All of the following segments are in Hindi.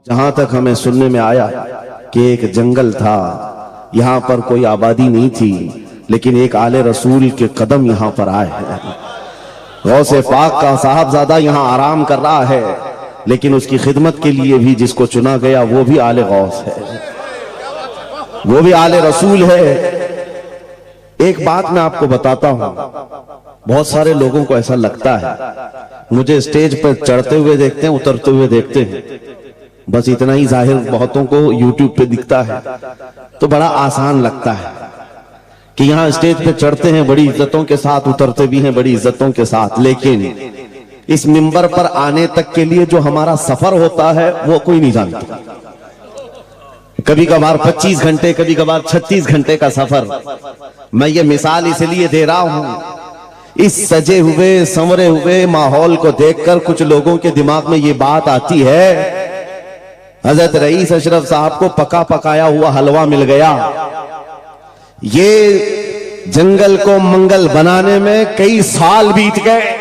जहां तक हमें सुनने में आया कि एक जंगल था, यहां पर कोई आबादी नहीं थी, लेकिन एक आले रसूल के कदम यहां पर आए हैं। गौसे पाक का साहबजादा यहां आराम कर रहा है, लेकिन उसकी खिदमत के लिए भी जिसको चुना गया वो भी आले गौस है, वो भी आले रसूल है। एक बात मैं आपको बताता हूं, बहुत सारे लोगों को ऐसा लगता है मुझे स्टेज पर चढ़ते हुए देखते हैं, उतरते हुए देखते हैं, बस इतना ही जाहिर बहुतों को यूट्यूब पे दिखता है, तो बड़ा आसान लगता है कि यहां स्टेज पे चढ़ते हैं बड़ी इज्जतों के साथ, उतरते भी हैं बड़ी इज्जतों के साथ, लेकिन इस मिंबर पर आने तक के लिए जो हमारा सफर होता है वो कोई नहीं जानता। कभी कभार 25 घंटे, कभी कभार 36 घंटे का सफर। मैं ये मिसाल इसलिए दे रहा हूं, इस सजे हुए संवरे हुए माहौल को देखकर कुछ लोगों के दिमाग में ये बात आती है हजरत रईस अशरफ साहब को पका पकाया हुआ हलवा मिल गया। ये जंगल को मंगल बनाने में कई साल बीत गए,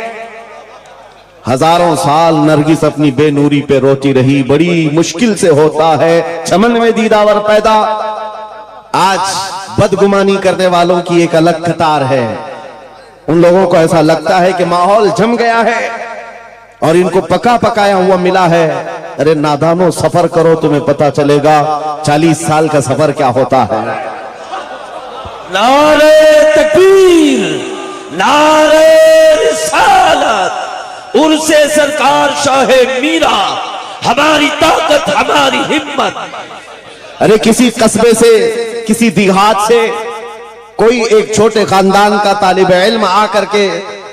हजारों साल नरगिस अपनी बेनूरी पे रोती रही, बड़ी मुश्किल से होता है चमन में दीदावर पैदा। आज बदगुमानी करने वालों की एक अलग कतार है। उन लोगों को ऐसा लगता है कि माहौल जम गया है और इनको पका पकाया हुआ मिला है। अरे नादानो, सफर करो, तुम्हें पता चलेगा 40 साल का सफर क्या होता है। नारे तकबीर, नारे रिसालत, उर्से सरकार शाहे मीरा, हमारी ताकत, हमारी हिम्मत। अरे किसी कस्बे से, किसी देहात से कोई एक छोटे खानदान का तालिब इल्म आकर के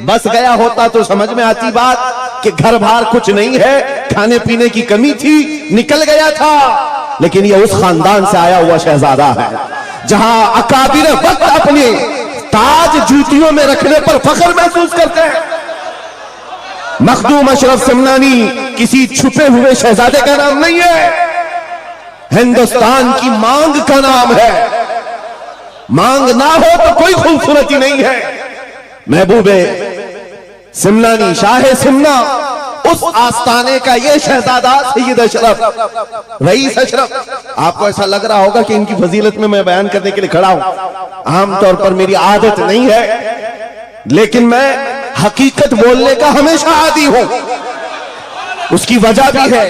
बस गया होता तो समझ में आती बात कि घर बार कुछ नहीं है, खाने पीने की कमी थी, निकल गया था। लेकिन ये उस खानदान से आया हुआ शहजादा है जहां अकाबिर वक्त अपने ताज जूतियों में रखने पर फख्र महसूस करते हैं। मखदूम अशरफ समनानी किसी छुपे हुए शहजादे का नाम नहीं है, हिंदुस्तान की मांग का नाम है। मांग ना हो तो कोई खूबसूरती नहीं है। महबूबे सिमनानी, शाहे सिमना, उस आस्ताने का ये शहजादा सैयद अशरफ, रईस अशरफ। आपको ऐसा लग रहा होगा कि इनकी फजीलत में मैं बयान करने के लिए खड़ा हूं। आमतौर पर मेरी आदत नहीं है, लेकिन मैं हकीकत बोलने का हमेशा आदी हूं। उसकी वजह भी है।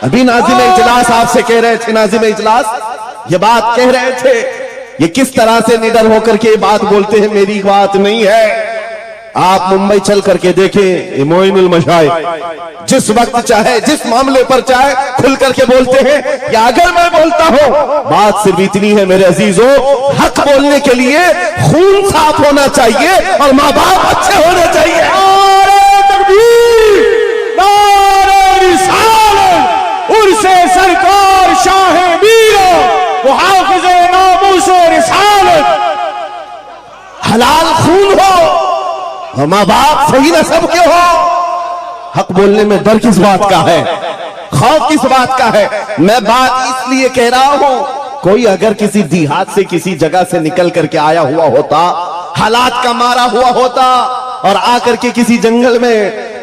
अभी नाज़िम इजलास आपसे कह रहे थे, नाज़िम इजलास ये बात कह रहे थे, ये किस तरह से निडर होकर के बात बोलते हैं, मेरी बात नहीं है। आप मुंबई चल करके देखें, मोइनुल मशाइख जिस वक्त चाहे, जिस मामले पर चाहे खुल करके बोलते हैं। या अगर मैं बोलता हूं, बात सिर्फ इतनी है मेरे अजीजों, हक बोलने के लिए खून साफ होना चाहिए और माँ बाप अच्छे होने चाहिए। नारे तकबीर, नारे रिसालत, उर्से सरकार शाहे मीरा, वो हाफिज़े नामूसे रिसालत। हलाल खून हो और माँ बाप सही नस्ब के हो। हक बोलने में डर किस बात का है, खौफ किस बात का है। मैं बात इसलिए कह रहा हूं, कोई अगर किसी देहात से, किसी जगह से निकल करके आया हुआ होता, हालात का मारा हुआ होता और आकर के किसी जंगल में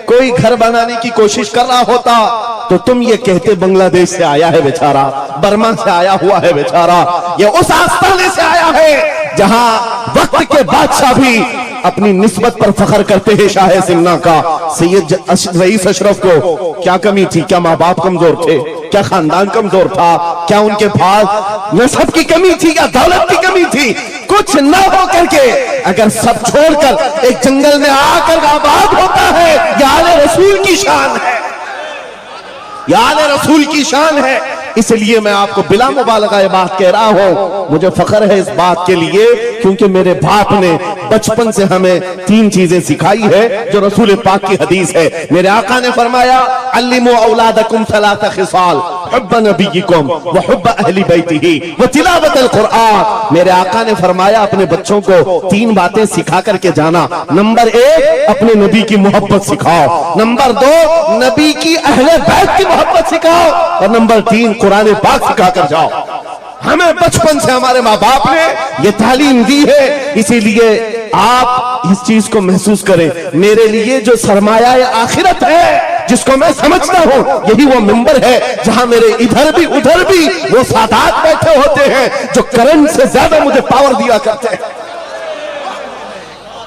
कोई घर बनाने की कोशिश कर रहा होता, तो तुम ये कहते बांग्लादेश से आया है बेचारा, बर्मा से आया हुआ है बेचारा। ये उस आस्ताने से आया है जहां वक्त के बादशाह भी अपनी निस्बत पर फख्र करते हैं। शाहे सिमना का सैयद रईस अशरफ को क्या कमी थी? क्या माँ बाप कमजोर थे? क्या खानदान कमजोर था? क्या उनके पास नस्ब की कमी थी या दौलत की कमी थी? कुछ न हो करके अगर सब छोड़कर एक जंगल में आकर आबाद होता है, यह आले रसूल की शान है, यह आले रसूल की शान है। इसलिए मैं आपको बिला मुबालगा ये बात कह रहा हूं। मुझे फख्र है इस बात के लिए क्योंकि मेरे बाप ने बचपन से हमें 3 चीजें सिखाई है जो रसूल पाक की हदीस है। मेरे आका ने फरमाया, अल्लिमू औलादकुम सलासा खिसाल, हुब्ब नबीयिकुम व हुब्ब अहली बैतिही व तिलावतल कुरआन। मेरे आका ने फरमाया, अपने बच्चों को 3 बातें सिखा करके जाना। नंबर 1, अपने नबी की मोहब्बत सिखाओ। नंबर 2, नबी की अहले बैत की मोहब्बत सिखाओ। और नंबर 3, कुरान पाक सिखा कर जाओ। हमें बचपन से हमारे माँ बाप ने ये तालीम दी है, इसीलिए आप इस चीज को महसूस करें। मेरे लिए जो सरमाया आखिरत है, जिसको मैं समझता हूं यही वो मिंबर है जहां मेरे इधर भी उधर भी वो सादात बैठे होते हैं जो करंट से ज्यादा मुझे पावर दिया करते हैं।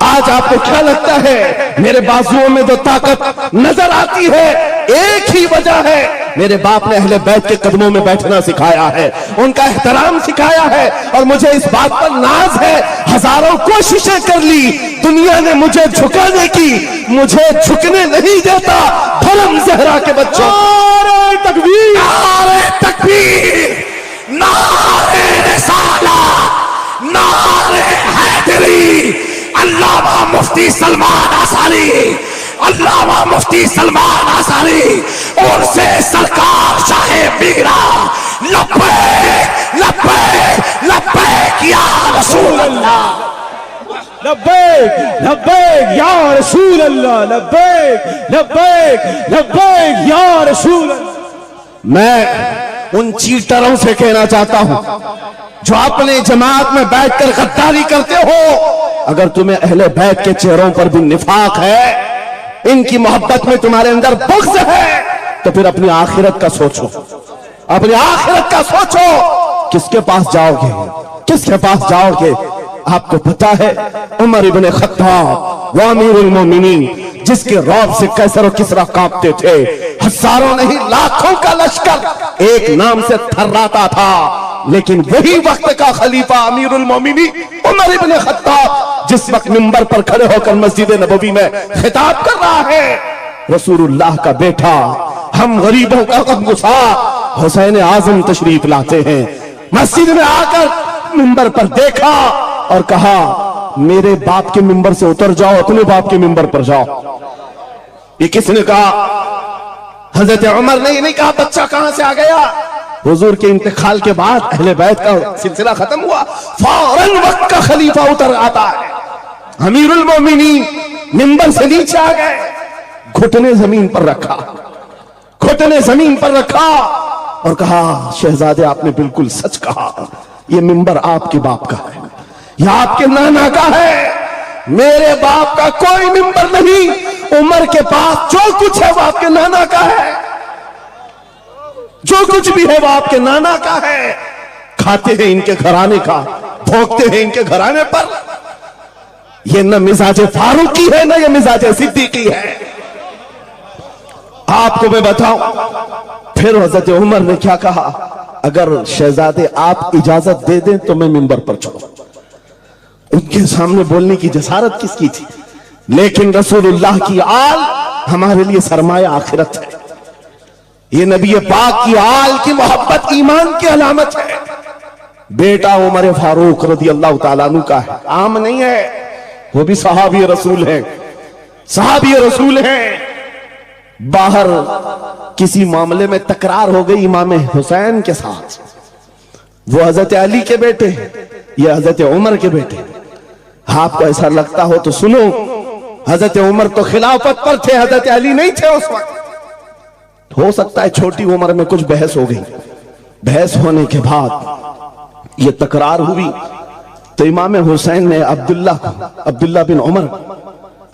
आज आपको क्या लगता है मेरे बाजुओं में जो ताकत नजर आती है, एक ही वजह है, मेरे बाप ने अहले बैत के कदमों में बैठना सिखाया है, उनका एहतराम सिखाया है और मुझे इस बात पर नाज है। हजारों कोशिशें कर ली दुनिया ने मुझे झुकाने की, मुझे झुकने नहीं देता धर्म ज़हरा के बच्चों। नारे तकबीर, नारे तकबीर, नारे रिसालत, नारे हैदरी। अल्लामा मुफ्ती सलमान आसारी, अल्लामा मुफ्ती सलमान आसारी और से सरकार शाहे मीरा, लब्बैक लब्बैक लब्बैक या रसूल अल्लाह, लब्बैक लब्बैक या रसूल अल्लाह, लब्बैक लब्बैक लब्बैक या रसूल अल्लाह। मैं उन चीटरों से कहना चाहता हूं जो अपने जमात में बैठकर गद्दारी करते हो, अगर तुम्हें अहले बैत के चेहरों पर भी निफाक है, इनकी मोहब्बत में तुम्हारे अंदर बुग़्ज़ है, तो फिर अपनी आखिरत का सोचो, अपनी आखिरत का सोचो। किसके पास जाओगे, किसके पास जाओगे? आपको पता है उमर इब्ने खत्ताब व अमीरुल मोमिनीन, जिसके रौब से कैसर और किसरा कांपते थे, हजारों नहीं लाखों का लश्कर एक नाम से थर्राता था, लेकिन वही वक्त का खलीफा अमीरुल मोमिनीन उमर इब्ने खत्ताब जिस वक्त मिंबर पर खड़े होकर मस्जिद नबवी में खिताब कर रहा है, रसूलुल्लाह का बेटा, हम गरीबों का गमगुसार हुसैन आजम तशरीफ लाते हैं, मस्जिद में आकर मिंबर पर देखा और कहा मेरे बाप के मिंबर से उतर जाओ, अपने बाप के मिंबर पर जाओ। ये किसने कहा? हजरत उमर ने नहीं कहा बच्चा कहां से आ गया। हुजूर के इंतकाल के बाद अहले बैत का सिलसिला खत्म हुआ, फौरन वक्त का खलीफा उतर आता है, अमीरुल मोमिनीन मिंबर से नीचे आ गए, घुटने जमीन पर रखा, घुटने जमीन पर रखा और कहा शहजादे आपने बिल्कुल सच कहा, यह मिंबर आपके बाप का है, यह आपके नाना का है, मेरे बाप का कोई मिंबर नहीं। उमर के पास जो कुछ है वो आपके नाना का है, जो कुछ भी है वो आपके नाना का है। खाते हैं इनके घराने का, भोगते हैं इनके घराने पर। ये न मिजाज फारूकी है न ये मिजाज सिद्दीकी है। आपको मैं बताऊं फिर हजरत उमर ने क्या कहा, अगर शहजादे आप इजाजत दे दें तो मैं मिंबर पर चढ़ूं। उनके सामने बोलने की जसारत किसकी थी? लेकिन रसूलुल्लाह की आल हमारे लिए सरमाया आखिरत है। ये नबी पाक की आल की मोहब्बत ईमान की अलामत है। बेटा उमर फारूक रज़ी अल्लाह ताला अन्हु का है, आम नहीं है, वो भी सहाबी रसूल है, सहाबी रसूल है। बाहर किसी मामले में तकरार हो गई इमाम हुसैन के साथ, वो हजरत अली के बेटे, ये हजरत उमर के बेटे। आपको ऐसा लगता हो तो सुनो, हजरत उमर तो खिलाफत पर थे, हजरत अली नहीं थे उस वक्त। हो सकता है छोटी उम्र में कुछ बहस हो गई, बहस होने के बाद ये तकरार हुई तो इमाम हुसैन ने अब्दुल्ला बिन उमर,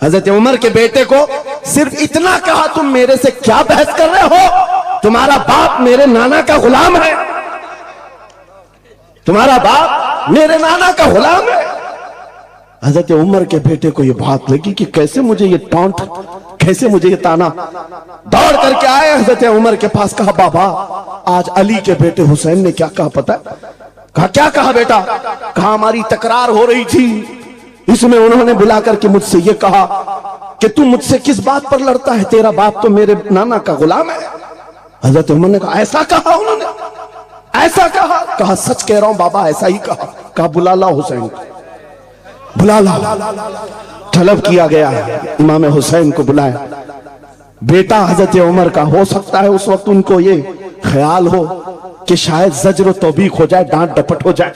हजरत उमर के बेटे को सिर्फ इतना कहा, तुम मेरे से क्या बहस कर रहे हो? तुम्हारा बाप मेरे नाना का गुलाम है, तुम्हारा बाप मेरे नाना का गुलाम है। हजरत उमर के बेटे को यह बात लगी कि कैसे मुझे ये टॉन्ट, कैसे मुझे ये ताना। दौड़ करके आए हजरत उमर के पास, कहा बाबा आज अली के बेटे हुसैन ने क्या कहा पता? कहा क्या कहा बेटा? कहा हमारी तकरार हो रही थी, इसमें उन्होंने बुला करके मुझसे ये कहा कि तू मुझसे किस बात पर लड़ता है, तेरा बाप तो मेरे नाना का गुलाम है। हजरत उमर ने कहा ऐसा कहा उन्होंने, ऐसा कहा? कहा सच कह रहा हूं बाबा, ऐसा ही कहा। कहा बुला ला हुसैन को, बुला ला। तलब किया गया, इमाम हुसैन को बुलाया। बेटा हजरत उमर का, हो सकता है उस वक्त उनको ये ख्याल हो कि शायद जज्र तौबीक हो जाए, डांट डपट हो जाए।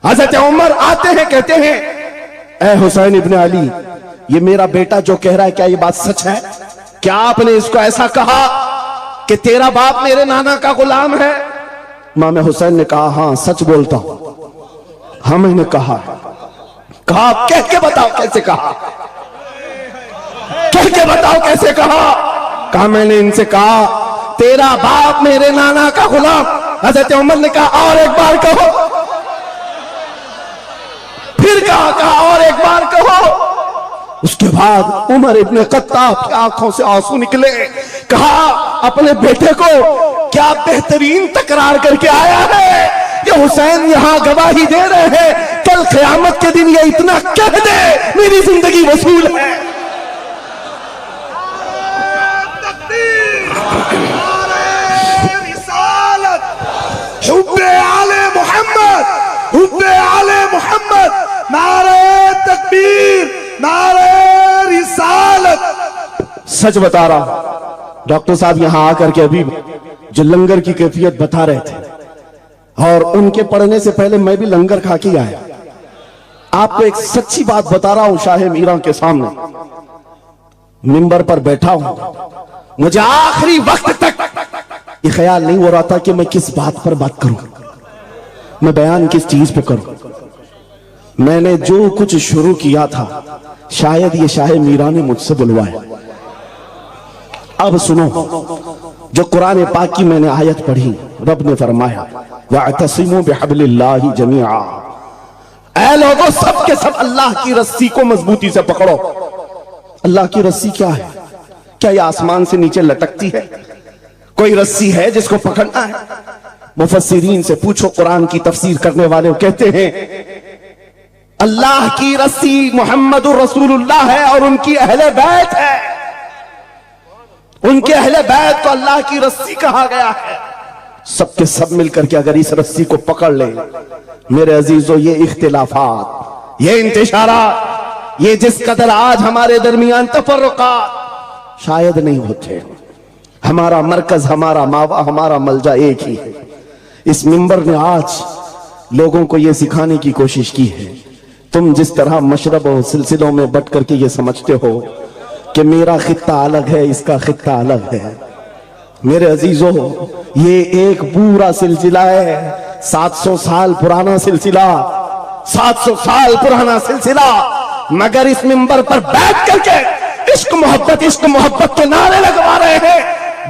हजरत उमर आते हैं, कहते हैं ए हुसैन इब्ने अली, ये मेरा बेटा जो कह रहा है क्या ये बात सच है? क्या आपने इसको ऐसा कहा कि तेरा बाप मेरे नाना का गुलाम है? इमाम हुसैन ने कहा हाँ सच बोलता हूं। हाँ मैंने कहा। कहा कह के बताओ कैसे कहा, कह के बताओ कैसे कहा? कहा मैंने इनसे कहा तेरा बाप मेरे नाना का गुलाम। हजरत उमर ने कहा और एक बार कहो। फिर कहा और एक बार कहो। उसके बाद उमर इब्ने खत्ताब की आंखों से आंसू निकले। कहा अपने बेटे को क्या बेहतरीन तकरार करके आया है। ये हुसैन यहां गवाही दे रहे हैं, कल क़यामत के दिन ये इतना कह दे मेरी जिंदगी वसूल है। हुब्बे आले मोहम्मद, हुब्बे आले मोहम्मद, नारे तकबीर, नारे रिसालत। सच बता रहा, डॉक्टर साहब यहां आकर के अभी जो लंगर की कैफियत बता रहे थे, और उनके पढ़ने से पहले मैं भी लंगर खा के आया। आपको एक सच्ची बात बता रहा हूं, शाह मीरा के सामने मिंबर पर बैठा हूं, मुझे आखिरी वक्त तक ये ख्याल नहीं हो रहा था कि मैं किस बात पर बात करूं, मैं बयान किस चीज पे करूं। मैंने जो कुछ शुरू किया था शायद ये शाह मीरा ने मुझसे बुलवाया। अब सुनो, जो कुरान पाक की मैंने आयत पढ़ी, रब ने फरमाया वअतसिमू बिहब्लिल्लाहि जमीआ, ऐ लोगों सब के सब अल्लाह की रस्सी को मजबूती से पकड़ो। अल्लाह की रस्सी क्या है? क्या ये आसमान से नीचे लटकती है? कोई रस्सी है जिसको पकड़ना है? मुफस्सिरीन से पूछो, कुरान की तफसीर करने वाले कहते हैं अल्लाह की रस्सी मुहम्मदुर रसूलुल्लाह है और उनकी अहले बैत है। उनके अहले बैत को अल्लाह की रस्सी कहा गया है। सबके सब मिलकर के अगर इस रस्सी को पकड़ ले, मेरे अजीजों, ये इख्तिलाफात, ये इंतिशारात, ये जिस कदर आज हमारे दरमियान तफर्रुकात शायद नहीं होते। हमारा मरकज, हमारा मावा, हमारा मलजा एक ही है। इस मिंबर ने आज लोगों को यह सिखाने की कोशिश की है, तुम जिस तरह मशरब और सिलसिलों में बट करके ये समझते हो कि मेरा खित्ता अलग है, इसका खित्ता अलग है। मेरे अजीजों, ये एक पूरा सिलसिला है, 700 साल पुराना सिलसिला, 700 साल पुराना सिलसिला। मगर इस मिंबर पर बैठ करके इश्क मोहब्बत के नारे लगवा रहे हैं।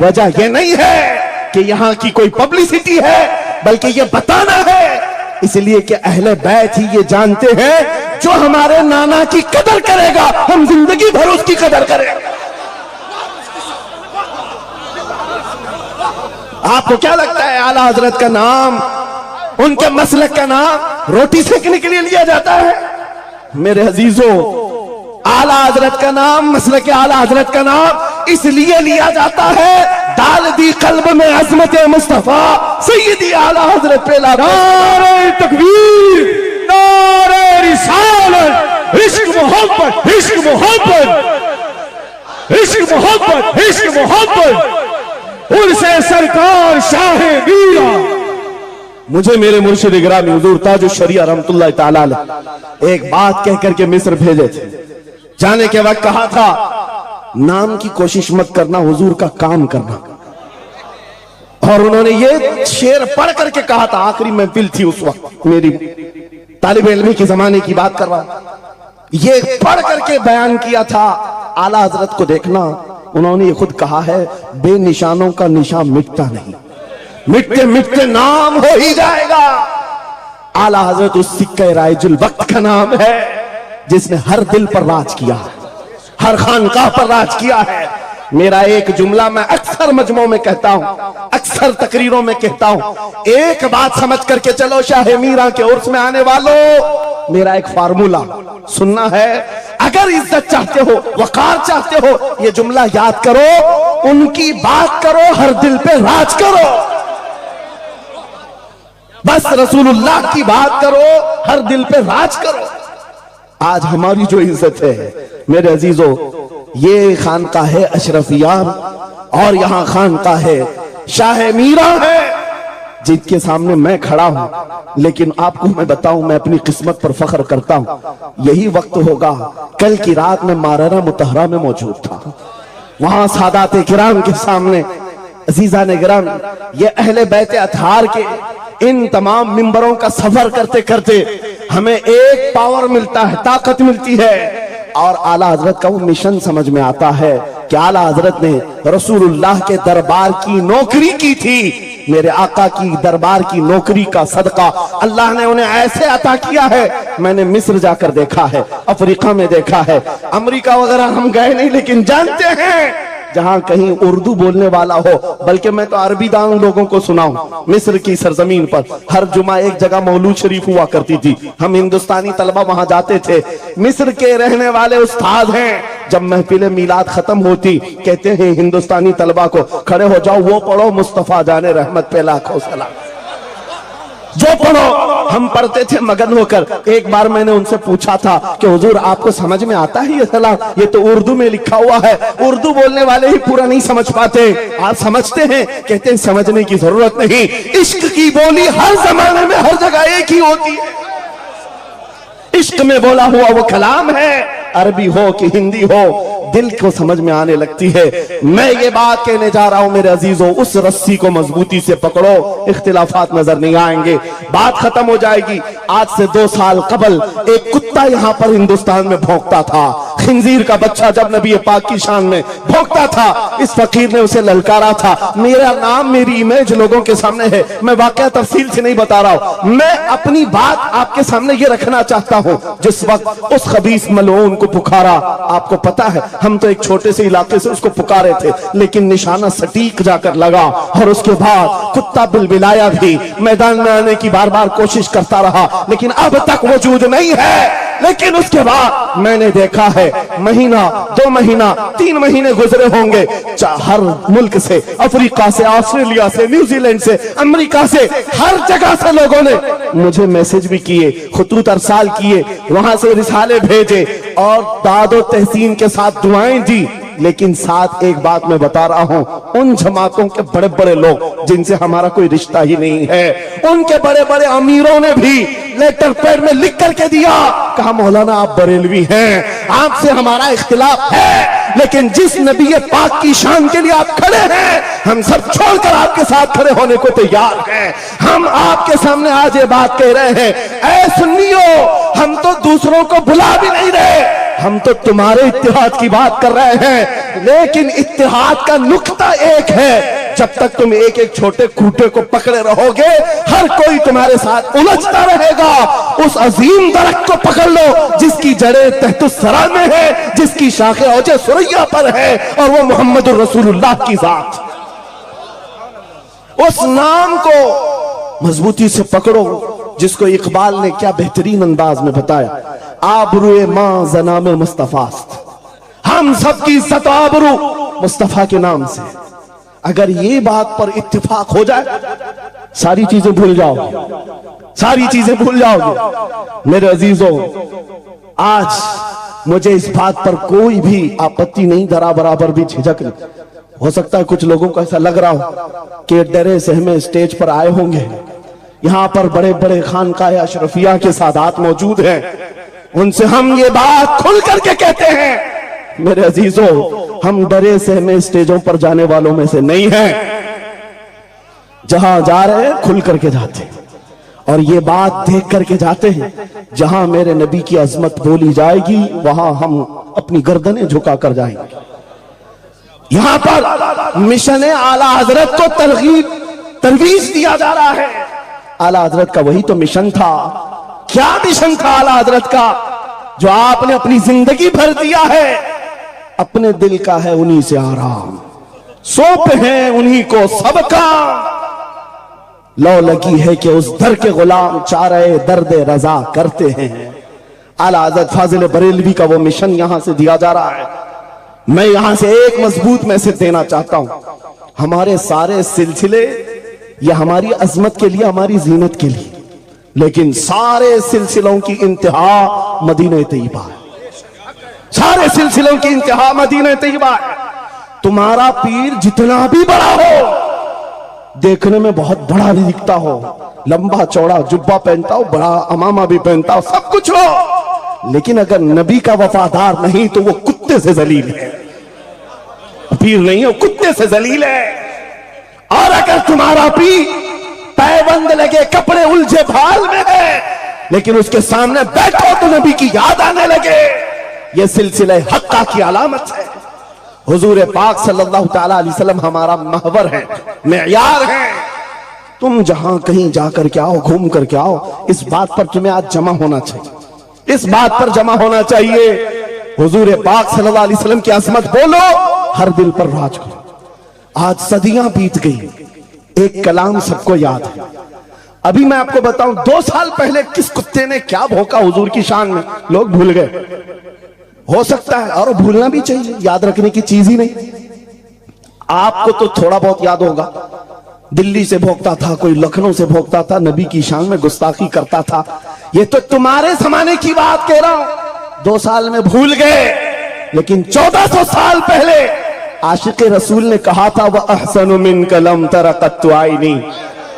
वजह यह नहीं है कि यहां की कोई पब्लिसिटी है, बल्कि यह बताना है इसलिए कि अहले बैत ही ये जानते हैं, जो हमारे नाना की कदर करेगा हम जिंदगी भर उसकी कदर करेंगे। आपको क्या लगता है आला हजरत का नाम, उनके मसलक का नाम रोटी सेकने के लिए लिया जाता है? मेरे अजीजों, आला हजरत का नाम, मसलक आला हजरत का नाम इसलिए लिया जाता है, डाल दी कल्ब में अजमत मुस्तफा सैयदी आला हजरत पे नारे तकबीर, नारे रिसालत, इश्क मोहब्बत, इश्क मोहब्बत, इश्क मोहब्बत, इश्क मोहब्बत, उनसे सरकार शाह मीरा। मुझे मेरे मुर्शिद गिरामी हुजूर ताजुश शरिया रहमतुल्लाह तआला अलैह एक बात कह करके मिस्र भेजे थे। जाने के वक्त कहा था, नाम की कोशिश मत करना, हुजूर का काम करना। और उन्होंने ये शेर पढ़ करके कहा था, आखिरी महफिल थी उस वक्त, मेरी तालिब इल्मी के जमाने की बात कर रहा, ये पढ़ करके बयान किया था। आला हजरत को देखना, उन्होंने ये खुद कहा है, बेनिशानों का निशान मिटता नहीं, मिटते मिटते नाम हो ही जाएगा। आला हजरत उस सिक्के राइजुल वक्त का नाम है, जिसने हर दिल पर राज किया है, हर खानकाह पर राज किया है। मेरा एक जुमला मैं अक्सर मजमों में कहता हूं, अक्सर तकरीरों में कहता हूं, एक बात समझ करके चलो, शाह मीरा के उर्स में आने वालों, मेरा एक फार्मूला सुनना है। अगर इज्जत चाहते हो, वकार चाहते हो, ये जुमला याद करो, उनकी बात करो, हर दिल पे राज करो। बस रसूलुल्लाह की बात करो, हर दिल पे राज करो। आज हमारी जो इज्जत है मेरे अजीजों, ये खानका है अशरफियान, और यहां खानका है शाह मीरा है, जिनके सामने मैं खड़ा हूं। लेकिन आपको मैं बताऊं, मैं अपनी किस्मत पर फख्र करता हूं। यही वक्त होगा, कल की रात में माररा मुतहरा में मौजूद था, वहां सादाते किराम के सामने, अजीजा ने गिराम, ये अहले बैत अतहार के इन तमाम मिंबरों का सफर करते करते हमें एक पावर मिलता है, ताकत मिलती है, और आला हजरत का वो मिशन समझ में आता है। कि आला हजरत ने रसूलुल्लाह के दरबार की नौकरी की थी। मेरे आका की दरबार की नौकरी का सदका अल्लाह ने उन्हें ऐसे अता किया है। मैंने मिस्र जाकर देखा है, अफ्रीका में देखा है, अमेरिका वगैरह हम गए नहीं, लेकिन जानते हैं जहां कहीं उर्दू बोलने वाला हो, बल्कि मैं तो अरबी दान लोगों को सुनाऊं। मिस्र की सरजमीन पर हर जुमा एक जगह मौलूद शरीफ हुआ करती थी, हम हिंदुस्तानी तलबा वहां जाते थे। मिस्र के रहने वाले उस्ताद हैं, जब महफिल मीलाद खत्म होती कहते हैं हिंदुस्तानी तलबा को खड़े हो जाओ, वो पढ़ो मुस्तफा जाने रहमत पे लाखों सलाम, जो पढ़ो। हम पढ़ते थे मगन होकर। एक बार मैंने उनसे पूछा था कि हुजूर आपको समझ में आता है ये सलाम? ये तो उर्दू में लिखा हुआ है, उर्दू बोलने वाले ही पूरा नहीं समझ पाते, आप समझते हैं? कहते हैं समझने की जरूरत नहीं, इश्क की बोली हर जमाने में हर जगह एक ही होती है। इश्क में बोला हुआ वो कलाम है, अरबी हो कि हिंदी हो, दिल को समझ में आने लगती है। मैं ये बात कहने जा रहा हूं मेरे अजीजों, उस रस्सी को मजबूती से पकड़ो, इख्तिलाफात नजर नहीं आएंगे, बात खत्म हो जाएगी। आज से 2 साल कबल एक कुत्ता यहां पर हिंदुस्तान में भौंकता था, खिंजीर का बच्चा जब नबी पाक की शान में भौंकता था, इस फकीर ने उसे ललकारा था। मेरा नाम मेरी इमेज लोगों के सामने है, मैं वाकया तफसील से नहीं बता रहा हूं, मैं अपनी बात आपके सामने ये रखना चाहता हूं। जिस वक्त उस खबीस मलऊन को पुकारा, आपको पता है हम तो एक छोटे से इलाके से उसको पुकारे थे, लेकिन निशाना सटीक जाकर लगा, और उसके बाद कुत्ता बिलबिलाया भी, मैदान में आने की बार बार कोशिश करता रहा, लेकिन अब तक वजूद नहीं है। लेकिन उसके बाद मैंने देखा है, महीना 2 महीना 3 महीने गुजरे होंगे, हर मुल्क से, अफ्रीका से, ऑस्ट्रेलिया से, न्यूजीलैंड से, अमेरिका से, हर जगह से लोगों ने मुझे मैसेज भी किए, खुतूत अरसाल किए, वहां से रिसाले भेजे और दादो तहसीन के साथ दुआएं दी। लेकिन साथ एक बात मैं बता रहा हूं, उन जमातों के बड़े बड़े लोग जिनसे हमारा कोई रिश्ता ही नहीं है, उनके बड़े बड़े अमीरों ने भी लेटर पैड में लिख करके दिया, कहा मौलाना आप बरेलवी हैं, आपसे हमारा इख्तिलाफ है, लेकिन जिस नबी पाक की शान के लिए आप खड़े हैं, हम सब छोड़कर आपके साथ खड़े होने को तैयार हैं। हम आपके सामने आज ये बात कह रहे हैं, ऐ सुन्नियों, हम तो दूसरों को बुला भी नहीं रहे, हम तो तुम्हारे इत्तेहाद की बात कर रहे हैं, लेकिन इत्तेहाद का नुक्ता एक है, जब तक तुम एक एक छोटे खूंटे को पकड़े रहोगे, हर कोई तुम्हारे साथ उलझता रहेगा। उस अजीम दरख्त को पकड़ लो जिसकी जड़ें तहतुस सरा में है, जिसकी शाखें औजे सुरैया पर है, और वो मोहम्मद रसूलुल्लाह की जात। उस नाम को मजबूती से पकड़ो, जिसको इकबाल ने क्या बेहतरीन अंदाज में बताया, आबरूए मां जनाम मुस्तफास्त, हम सबकी इज्जत आबरू मुस्तफा के नाम से। अगर ये बात पर इत्तिफाक हो जाए, सारी चीजें भूल जाओगे, सारी चीजें भूल जाओगे। मेरे अजीजों, आज मुझे इस बात पर कोई भी आपत्ति नहीं, जरा बराबर भी झिझक नहीं। हो सकता है कुछ लोगों को ऐसा लग रहा हो कि डरे सहमे स्टेज पर आए होंगे, यहां पर बड़े बड़े खानकाह अशरफिया के सादात मौजूद हैं, उनसे हम ये बात खुल करके कहते हैं। मेरे अजीजों, हम डरे सहमे स्टेजों पर जाने वालों में से नहीं हैं, जहां जा रहे हैं खुल करके जाते हैं, और ये बात देख करके जाते हैं, जहां मेरे नबी की अजमत बोली जाएगी वहां हम अपनी गर्दनें झुका कर जाएंगे। यहां पर मिशन आला हजरत को तरवीज दिया जा रहा है। आला हजरत का वही तो मिशन था। क्या मिशन था आला हजरत का, जो आपने अपनी जिंदगी भर दिया है? अपने दिल का है उन्हीं से आराम, सौंप है उन्हीं को सबका, लो लगी है कि उस दर के गुलाम चारे दर्द रजा करते हैं। आला हजरत फाजिल बरेलवी का वो मिशन यहां से दिया जा रहा है। मैं यहां से एक मजबूत मैसेज देना चाहता हूं, हमारे सारे सिलसिले ये हमारी अजमत के लिए, हमारी जीनत के लिए, लेकिन सारे सिलसिलों की इंतहा मदीना तैयबा है। सारे सिलसिलों की इंतहा मदीना तैयबा है। तुम्हारा पीर जितना भी बड़ा हो, देखने में बहुत बड़ा भी दिखता हो, लंबा चौड़ा जुब्बा पहनता हो, बड़ा अमामा भी पहनता हो, सब कुछ हो, लेकिन अगर नबी का वफादार नहीं तो वो कुत्ते से जलील है। पीर नहीं है, कुत्ते से जलील है। और अगर तुम्हारा पीर पैबंद लगे, कपड़े उलझे भाल में है, लेकिन उसके सामने बैठो तो नबी की याद आने लगे, यह सिलसिला हक्का की अलामत है। हुजूर पाक सल्लल्लाहु ताला अलैहि वसल्लम हमारा महवर है, मेयार है। तुम जहां कहीं जाकर के आओ, घूम करके आओ, इस बात पर तुम्हें आज जमा होना चाहिए, इस बात पर जमा होना चाहिए। हुजूर पाक सल्लल्लाहु अलैहि वसल्लम की अजमत बोलो, हर दिल पर राज करो। आज सदियां बीत गई, एक कलाम सबको याद है। अभी मैं आपको बताऊं, 2 साल पहले किस कुत्ते ने क्या भौंका हुजूर की शान में, लोग भूल गए। हो सकता है, और भूलना भी चाहिए, याद रखने की चीज ही नहीं। आपको तो थोड़ा बहुत याद होगा, दिल्ली से भोंकता था, कोई लखनऊ से भोंकता था, नबी की शान में गुस्ताखी करता था। ये तो तुम्हारे जमाने की बात कह रहा हूं, 2 साल में भूल गए। लेकिन 1400 साल पहले आशिक रसूल ने कहा था, वह अहसनु मिन कलम तरक़त आईनी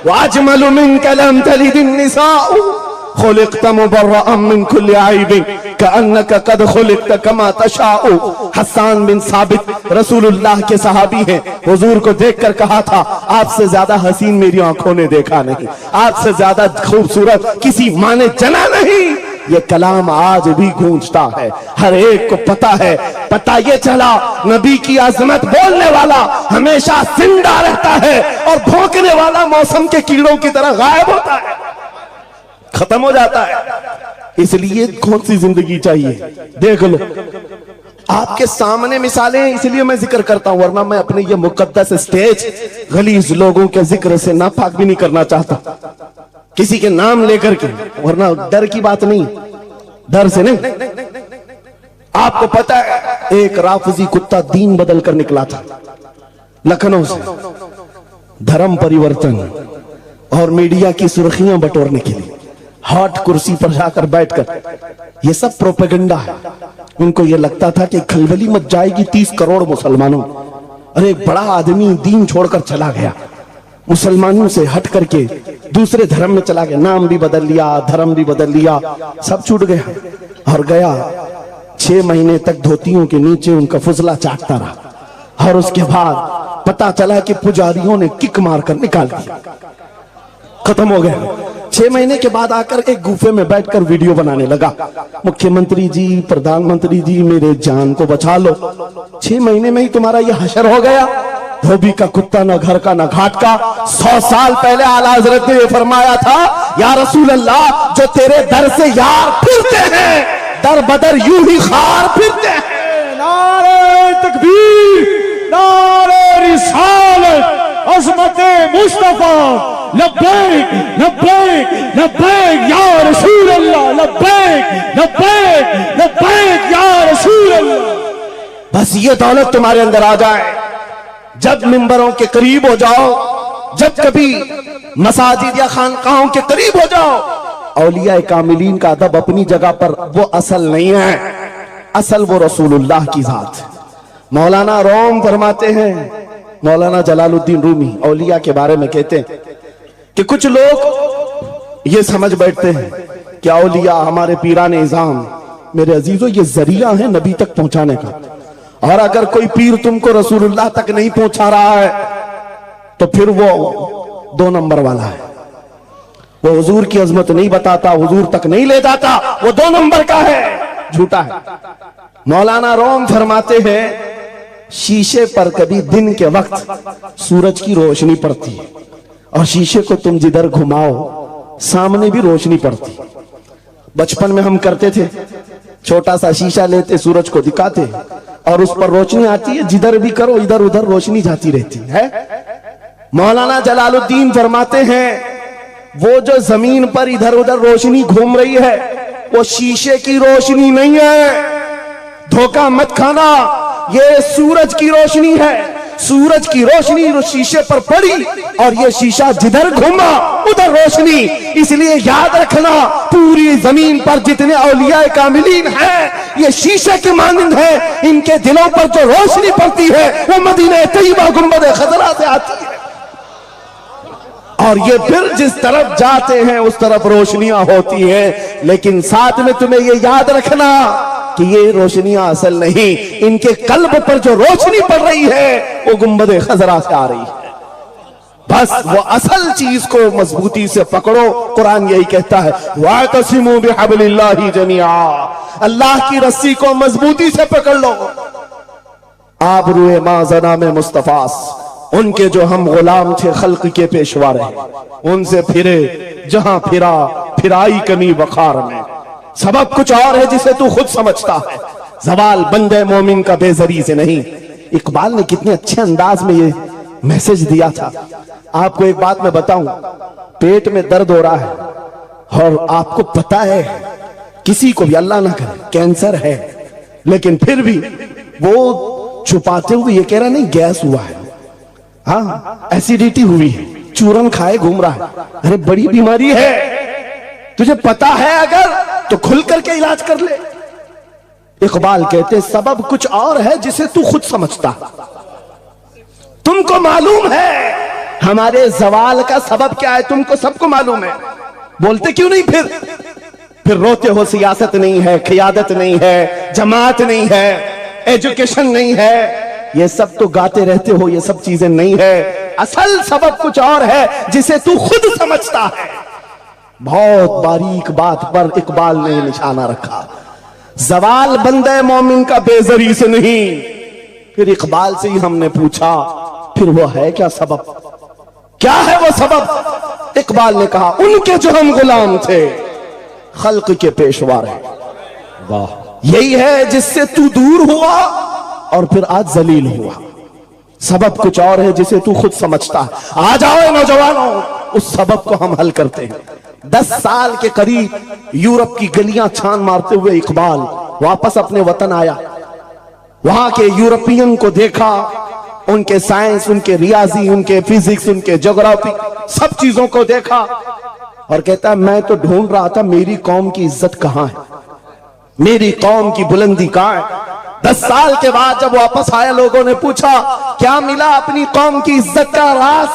व अजमलु मिन कलम तलिदिन निसाउ खुलिक़त मुबर्रअन मिन कुल्लि ऐबिन कअन्नका क़द खुलिक़त कमा तशाउ। हस्सान बिन साबित रसूलुल्लाह के सहाबी हैं, हुजूर को देखकर कहा था, आपसे ज्यादा हसीन मेरी आंखों ने देखा नहीं, आपसे ज्यादा खूबसूरत किसी माँ ने जना नहीं। ये कलाम आज भी गूंजता है, हर एक को पता है। पता ये चला, नबी की अजमत बोलने वाला हमेशा जिंदा रहता है और भौंकने वाला मौसम के कीड़ों की तरह गायब होता है, खत्म हो जाता है। इसलिए कौन सी जिंदगी चाहिए, देख लो। आपके सामने मिसालें हैं, इसलिए मैं जिक्र करता हूं, वरना मैं अपने ये मुकद्दस स्टेज गलीज लोगों के जिक्र से नापाक भी नहीं करना चाहता, किसी के नाम लेकर के, वरना डर की बात नहीं, डर से नहीं। आपको पता है, एक राफजी कुत्ता दीन बदल कर निकला था लखनऊ से, धर्म परिवर्तन और मीडिया की सुर्खियां बटोरने के लिए हॉट कुर्सी पर जाकर बैठकर, ये सब प्रोपेगेंडा है। उनको ये लगता था कि खलबली मच जाएगी 30 करोड़ मुसलमानों। अरे एक बड़ा आदमी दीन छोड़कर चला गया, मुसलमानों से हट करके दूसरे धर्म में चला गया, नाम भी बदल लिया, धर्म भी बदल लिया, सब छूट गया और गया। 6 महीने तक धोतियों के नीचे उनका फुजला चाटता रहा और उसके बाद पता चला कि पुजारियों ने किक मारकर निकाल दिया, खत्म हो गया। 6 महीने के बाद आकर एक गुफे में बैठकर वीडियो बनाने लगा, मुख्यमंत्री जी, प्रधानमंत्री जी, मेरे जान को बचा लो। 6 महीने में ही तुम्हारा यह हशर हो गया। धोबी का कुत्ता, न घर का न घाट का। 100 साल पहले आला हजरत ने फरमाया था, या रसूल अल्लाह, जो तेरे दर से यार फिरते हैं, दर बदर यूं ही खार फिरते हैं। नारे तकबीर, नारे रिसालत, अज़मत मुस्तफा, लब्बैक लब्बैक लब्बैक या रसूल अल्लाह, लब्बैक लब्बैक लब्बैक या रसूल अल्लाह। बस ये दौलत तुम्हारे अंदर आ जाए, जब मिंबरों के करीब हो जाओ, जब कभी मसाजिद या खानकाहों के करीब हो जाओ, औलिया कामिलीन का अदब अपनी जगह पर, वो असल नहीं है, असल वो रसूलुल्लाह की जात। मौलाना रोम फरमाते हैं, मौलाना जलालुद्दीन रूमी औलिया के बारे में कहते हैं कि कुछ लोग ये समझ बैठते हैं कि औलिया हमारे पीराने इज़ाम, मेरे अजीजों, ये जरिया है नबी तक पहुंचाने का। और अगर कोई पीर तुमको रसूलुल्लाह तक नहीं पहुंचा रहा है तो फिर वो 2 नंबर वाला है, वो हुजूर की अजमत नहीं बताता, हुजूर तक नहीं ले जाता, वो 2 नंबर का है, झूठा है। मौलाना रोम फरमाते हैं, शीशे पर कभी दिन के वक्त सूरज की रोशनी पड़ती है और शीशे को तुम जिधर घुमाओ सामने भी रोशनी पड़ती। बचपन में हम करते थे, छोटा सा शीशा लेते, सूरज को दिखाते और उस पर रोशनी आती है, जिधर भी करो इधर उधर रोशनी जाती रहती है। मौलाना जलालुद्दीन फरमाते हैं, वो जो जमीन पर इधर उधर रोशनी घूम रही है, वो शीशे की रोशनी नहीं है, धोखा मत खाना, ये सूरज की रोशनी है। सूरज की रोशनी शीशे पर पड़ी और ये शीशा जिधर घूमा उधर रोशनी। इसलिए याद रखना, पूरी जमीन पर जितने औलिया कामिलीन हैं, ये शीशे के मानंद हैं। इनके दिलों पर जो रोशनी पड़ती है वो मदीना तैयबा गुंबद खजरा से आती है और ये फिर जिस तरफ जाते हैं उस तरफ रोशनियां होती हैं। लेकिन साथ में तुम्हें ये याद रखना कि ये रोशनियां असल नहीं, इनके कल्ब पर जो रोशनी पड़ रही है वो गुंबद खजरा से आ रही है। बस वो असल चीज को मजबूती से पकड़ो। कुरान यही कहता है, वातसिमू बिहब्लिल्लाहि जमीआ, अल्लाह की रस्सी को मजबूती से पकड़ लो। आबरूए माजना में मुस्तफास, उनके जो हम गुलाम थे खल्क के पेशवा रहे, उनसे फिरे जहां फिरा फिराई कमी बखार में। सबब कुछ और है जिसे तू खुद समझता है, जवाल बंदे मोमिन का बेजरी से नहीं। इकबाल ने कितने अच्छे अंदाज में ये मैसेज दिया था। आपको एक बात मैं बताऊं, पेट में दर्द हो रहा है और आपको पता है किसी को भी अल्लाह ना करे कैंसर है, लेकिन फिर भी वो छुपाते हुए ये कह रहा नहीं गैस हुआ है, हाँ एसिडिटी हुई है, चूरन खाए घूम रहा है। अरे बड़ी बीमारी है, तुझे पता है अगर तो खुल करके इलाज कर ले। इकबाल कहते सबब कुछ और है जिसे तू खुद समझता। तुमको मालूम है हमारे जवाल का सबब क्या है, तुमको सबको मालूम है, बोलते क्यों नहीं? फिर रोते हो सियासत नहीं है, क़ियादत नहीं है, जमात नहीं है, एजुकेशन नहीं है, ये सब तो गाते रहते हो, ये सब चीजें नहीं है। असल सबब कुछ और है जिसे तू खुद समझता है। बहुत बारीक बात पर इकबाल ने निशाना रखा। जवाल बंदे मोमिन का बेजरी से नहीं। फिर इकबाल से ही हमने पूछा फिर वो है क्या सबब, क्या है वो सबब? इकबाल ने कहा उनके जो हम गुलाम थे खल्क के पेशवा रहे। वाह, यही है जिससे तू दूर हुआ और फिर आज जलील हुआ। सबब कुछ और है जिसे तू खुद समझता है। आ जाओ नौजवानों, उस सबब को हम हल करते हैं। 10 साल के करीब यूरोप की गलियां छान मारते हुए इकबाल वापस अपने वतन आया। वहां के यूरोपियन को देखा, उनके साइंस, उनके रियाजी, उनके फिजिक्स, उनके ज्योग्राफी, सब चीजों को देखा और कहता है मैं तो ढूंढ रहा था मेरी कौम की इज्जत कहां है, मेरी कौम की बुलंदी कहां है। 10 साल के बाद जब वापस आया, लोगों ने पूछा क्या मिला अपनी कौम की इज्जत का राज?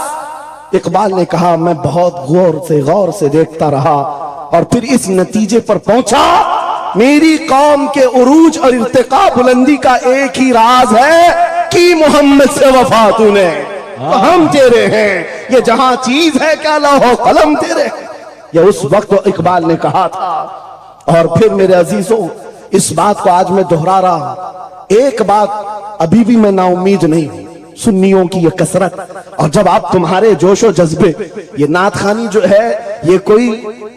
इकबाल ने कहा मैं बहुत गौर से देखता रहा और फिर इस नतीजे पर पहुंचा मेरी कौम के उरूज और इर्तिका बुलंदी का एक ही राज है कि मोहम्मद से वफा तूने, तो हम तेरे हैं। ये जहां चीज है क्या लौहो कलम तेरे। ये उस वक्त इकबाल ने कहा था। और फिर मेरे अजीजों, इस बात को आज मैं दोहरा रहा हूं। एक बात अभी भी मैं नाउम्मीद नहीं हूं, सुन्नियों की ये कसरत। और जब आप तुम्हारे जोशो जज्बे, ये नात खानी जो है ये कोई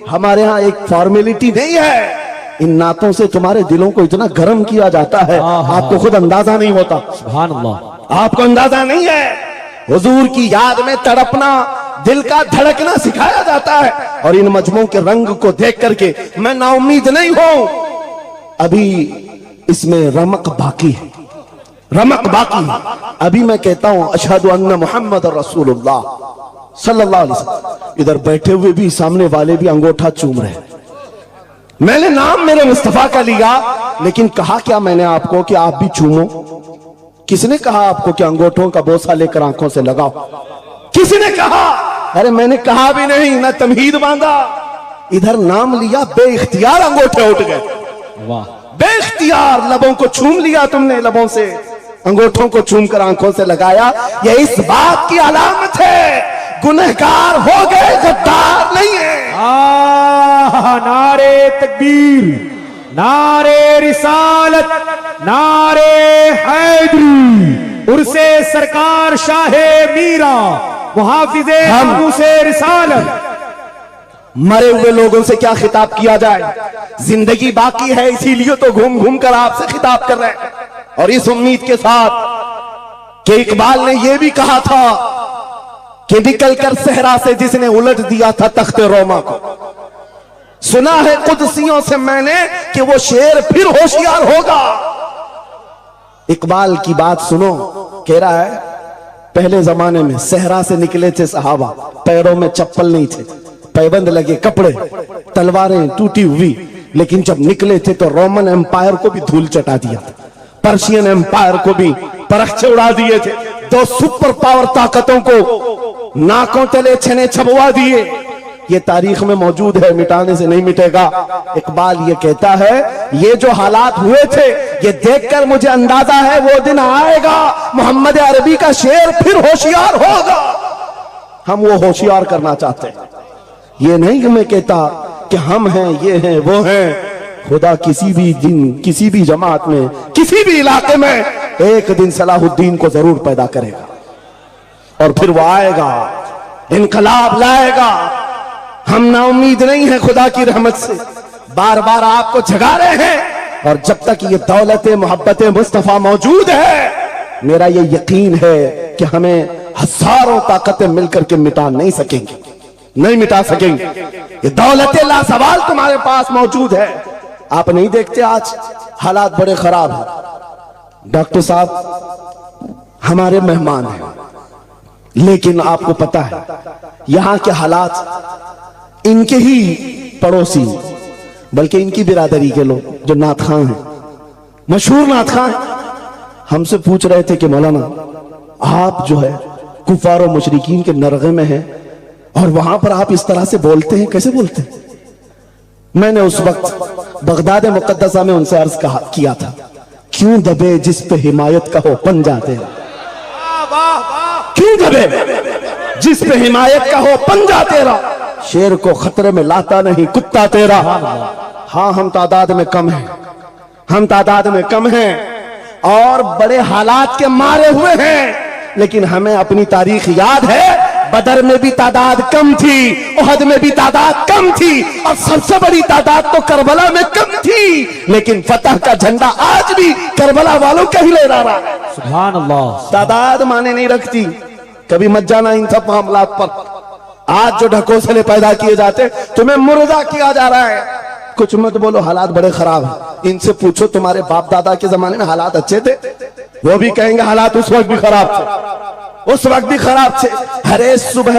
हमारे यहाँ एक फॉर्मेलिटी नहीं है। इन नातों से तुम्हारे दिलों को इतना गर्म किया जाता है आपको खुद अंदाजा नहीं होता। सुभान अल्लाह, आपको अंदाजा नहीं है। हुजूर की याद में तड़पना, दिल का धड़कना सिखाया जाता है। और इन मजमों के रंग को देख करके मैं नाउम्मीद नहीं हूं। अभी इसमें रमक बाकी है, रमक बाकी है। अभी मैं कहता हूं अशहदु अन्ना मुहम्मद रसूलुल्लाह सल्लल्लाहु अलैहि वसल्लम। इधर बैठे हुए भी, सामने वाले भी अंगूठा चूम रहे हैं। मैंने नाम मेरे मुस्तफा का लिया, लेकिन कहा क्या मैंने आपको कि आप भी चूमो? किसने कहा आपको कि अंगूठों का बोसा लेकर आंखों से लगाओ? किसी ने कहा? अरे मैंने कहा भी नहीं, ना तमहीद बांधा। इधर नाम लिया, बेइख्तियार अंगूठे उठ गए। वाह, बेइख्तियार लबों को छूम लिया तुमने, लबों से अंगूठों को चूम कर आंखों से लगाया। यह इस बात की अलामत है गुनहगार हो गए, गद्दार नहीं है। नारे तकबीर, नारे रिसालत, नारे हैदरी, उर्से सरकार शाहे मीरा, मुहाफिजे से रिसालत। मरे हुए लोगों से क्या खिताब किया जाए? जिंदगी बाकी है, इसीलिए तो घूम घूम कर आपसे खिताब कर रहे हैं। और इस उम्मीद के साथ कि इकबाल ने यह भी कहा था कि निकल कर सहरा से जिसने उलट दिया था तख्ते रोमा को, सुना है कुदसियों से मैंने कि वो शेर फिर होशियार होगा। इकबाल की बात सुनो, कह रहा है पहले जमाने में सहरा से निकले थे सहाबा, पैरों में चप्पल नहीं थे, पैबंद लगे कपड़े, तलवारें टूटी हुई, लेकिन जब निकले थे तो रोमन एम्पायर को भी धूल चटा दिया था, पर्शियन एम्पायर को भी परखचे उड़ा दिए थे, 2 सुपर पावर ताकतों को नाकों तले छने छबवा दिए। ये तारीख में मौजूद है, मिटाने से नहीं मिटेगा। इकबाल ये कहता है ये जो हालात हुए थे ये देखकर मुझे अंदाजा है वो दिन आएगा मोहम्मद अरबी का शेर फिर होशियार होगा। हम वो होशियार करना चाहते हैं। ये नहीं कि मैं कहता कि हम हैं, ये हैं, वो हैं। खुदा किसी भी दिन, किसी भी जमात में, किसी भी इलाके में एक दिन सलाहुद्दीन को जरूर पैदा करेगा और फिर वो आएगा, इनकलाब लाएगा। हम ना उम्मीद नहीं है खुदा की रहमत से, बार बार आपको जगा रहे हैं। और जब तक ये दौलत मोहब्बत मुस्तफा मौजूद है, मेरा ये यकीन है कि हमें हजारों ताकतें मिलकर के मिटा नहीं सकेंगी, नहीं मिटा सकेंगे। ये दौलत लासवाल तुम्हारे पास मौजूद है। आप नहीं देखते आज हालात बड़े खराब हैं। डॉक्टर साहब हमारे मेहमान हैं, लेकिन आपको पता है यहां के हालात, इनके ही पड़ोसी बल्कि इनकी बिरादरी के लोग जो नात खां हैं, मशहूर नात खां हैं, हमसे पूछ रहे थे कि मौलाना आप जो है कुफार और मुशरिकीन के नरगे में हैं और वहां पर आप इस तरह से बोलते हैं, कैसे बोलते हैं? मैंने उस वक्त बगदाद मुकद्दसा में उनसे अर्ज किया था, क्यों दबे जिस पे हिमायत का हो पन जाते हैं, क्यों दबे जिस पे हिमायत का हो पन जाते रहा। शेर को खतरे में लाता नहीं कुत्ता तेरा। हाँ हम तादाद में कम हैं, हम तादाद में कम हैं और बड़े हालात के मारे हुए हैं, लेकिन हमें अपनी तारीख याद है। बदर में भी तादाद कम थी, उहद में भी तादाद कम थी और सबसे बड़ी तादाद तो करबला में कम थी, लेकिन फतह का झंडा आज भी करबला वालों का ही लहरा रहा है। सुभान अल्लाह। तादाद माने नहीं रखती। कभी मत जाना इन सब मामलात पर। आज जो ढकोसले पैदा किए जाते, तुम्हें मुर्दा किया जा रहा है। कुछ मत बोलो, हालात बड़े खराब हैं। इनसे पूछो तुम्हारे बाप दादा के जमाने में हालात अच्छे थे, वो भी कहेंगे हालात उस वक्त भी खराब थे, उस वक्त भी खराब थे। अरे सुबह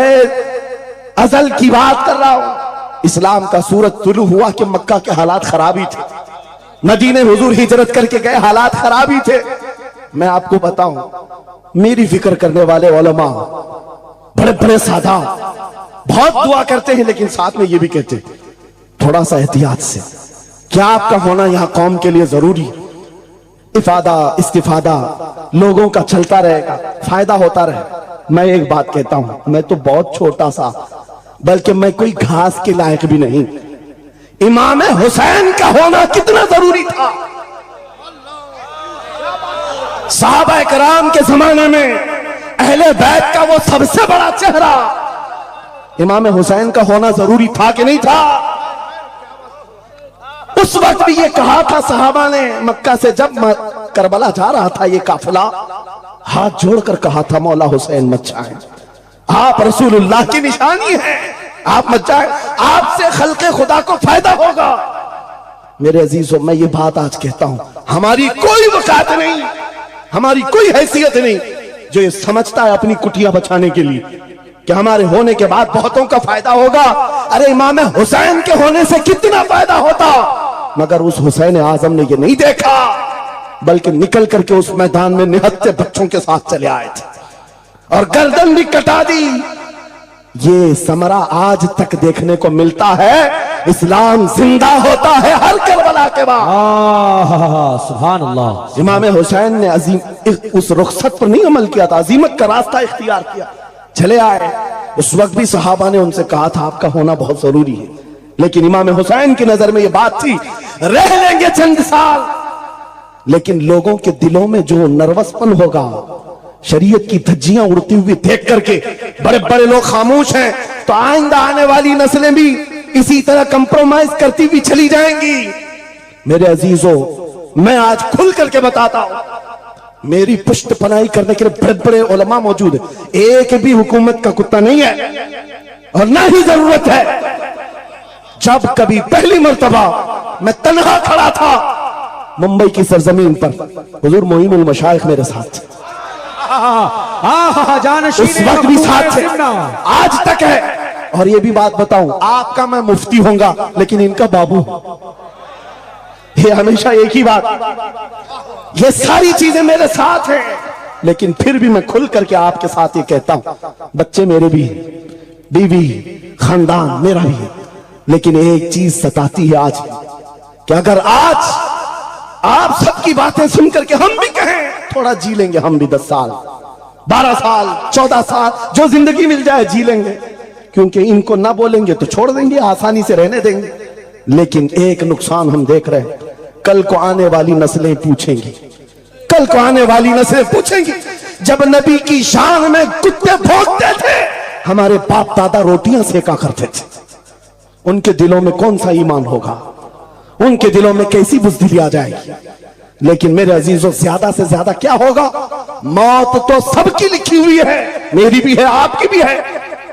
अजल की बात कर रहा हूं, इस्लाम का सूरज तुलू हुआ कि मक्का के हालात खराब ही थे, मदीने हुजूर हिजरत करके गए, हालात खराब ही थे। मैं आपको बताऊं, मेरी फिक्र करने वाले उलमा बड़े बड़े सादा बहुत दुआ करते हैं, लेकिन साथ में ये भी कहते हैं थोड़ा सा एहतियात से। क्या आपका होना यहां कौम के लिए जरूरी, इफादा इस्तिफादा लोगों का चलता रहेगा, फायदा होता रहे। मैं एक बात कहता हूं, मैं तो बहुत छोटा सा, बल्कि मैं कोई घास के लायक भी नहीं। इमाम हुसैन का होना कितना जरूरी था। सहाबा कराम के जमाने में अहले बैत का वो सबसे बड़ा चेहरा इमाम हुसैन का होना जरूरी था कि नहीं था? उस वक्त भी ये कहा था सहाबा ने, मक्का से जब करबला जा रहा था ये काफिला, हाथ जोड़कर कहा था मौला हुसैन मत जाएं, आप रसूलुल्लाह की निशानी है, आप मत जाएं, आपसे खल्के खुदा को फायदा होगा। मेरे अजीजों, मैं ये बात आज कहता हूं, हमारी कोई वकात नहीं, हमारी कोई हैसियत नहीं जो ये समझता है अपनी कुटिया बचाने के लिए कि हमारे होने के बाद बहुतों का फायदा होगा। अरे इमाम हुसैन के होने से कितना फायदा होता, मगर उस हुसैन आजम ने ये नहीं देखा, बल्कि निकल करके उस मैदान में निहत्ते बच्चों के साथ चले आए थे और गर्दन भी कटा दी। ये समरा आज तक देखने को मिलता है। इस्लाम जिंदा होता है हर करबला के बाद। सुभान अल्लाह। इमाम हुसैन ने अजीम उस रुखसत पर नहीं अमल किया था, अजीमत का रास्ता इख्तियार किया, चले आए। उस वक्त भी सहाबा ने उनसे कहा था आपका होना बहुत जरूरी है, लेकिन इमाम हुसैन की नजर में यह बात थी रह लेंगे चंद साल, लेकिन लोगों के दिलों में जो नर्वसपन होगा, शरीयत की धज्जियां उड़ती हुई देख करके बड़े बड़े लोग खामोश हैं, तो आइंदा आने वाली नस्लें भी इसी तरह कंप्रोमाइज करती हुई चली जाएंगी। मेरे अजीजों, मैं आज खुल करके बताता हूं, मेरी पुष्ट पनाही करने के लिए बड़े बड़े उलमा मौजूद है, एक भी हुकूमत का कुत्ता नहीं है और ना ही जरूरत है। जब कभी पहली मर्तबा मैं तन्हा खड़ा था मुंबई की सरजमीन पर, हुजूर मोइनुल मशाइख मेरे साथ, उस वक्त भी साथ थे, आज तक है। और ये भी बात बताऊं, आपका मैं मुफ्ती होऊंगा लेकिन इनका बाबू, ये हमेशा एक ही बात, ये सारी चीजें मेरे साथ हैं, लेकिन फिर भी मैं खुल करके आपके साथ ये कहता हूं, बच्चे मेरे भी हैं, बीवी खानदान मेरा भी है, लेकिन एक चीज सताती है आज कि अगर आज आप सबकी बातें सुन करके हम भी कहें थोड़ा जी लेंगे, हम भी 10 साल 12 साल 14 साल जो जिंदगी मिल जाए जी लेंगे, क्योंकि इनको ना बोलेंगे तो छोड़ देंगे, आसानी से रहने देंगे। लेकिन एक नुकसान हम देख रहे हैं, कल को आने वाली नस्लें पूछेंगी कल को आने वाली नस्लें पूछेंगी, जब नबी की शान में कुत्ते भौंकते थे, हमारे बाप दादा रोटियां सेका करते थे, उनके दिलों में कौन सा ईमान होगा? उनके दिलों में कैसी बुज़दिली आ जाएगी? लेकिन मेरे अजीजों, ज्यादा से ज्यादा क्या होगा? मौत तो सबकी लिखी हुई है, मेरी भी है, आपकी भी है।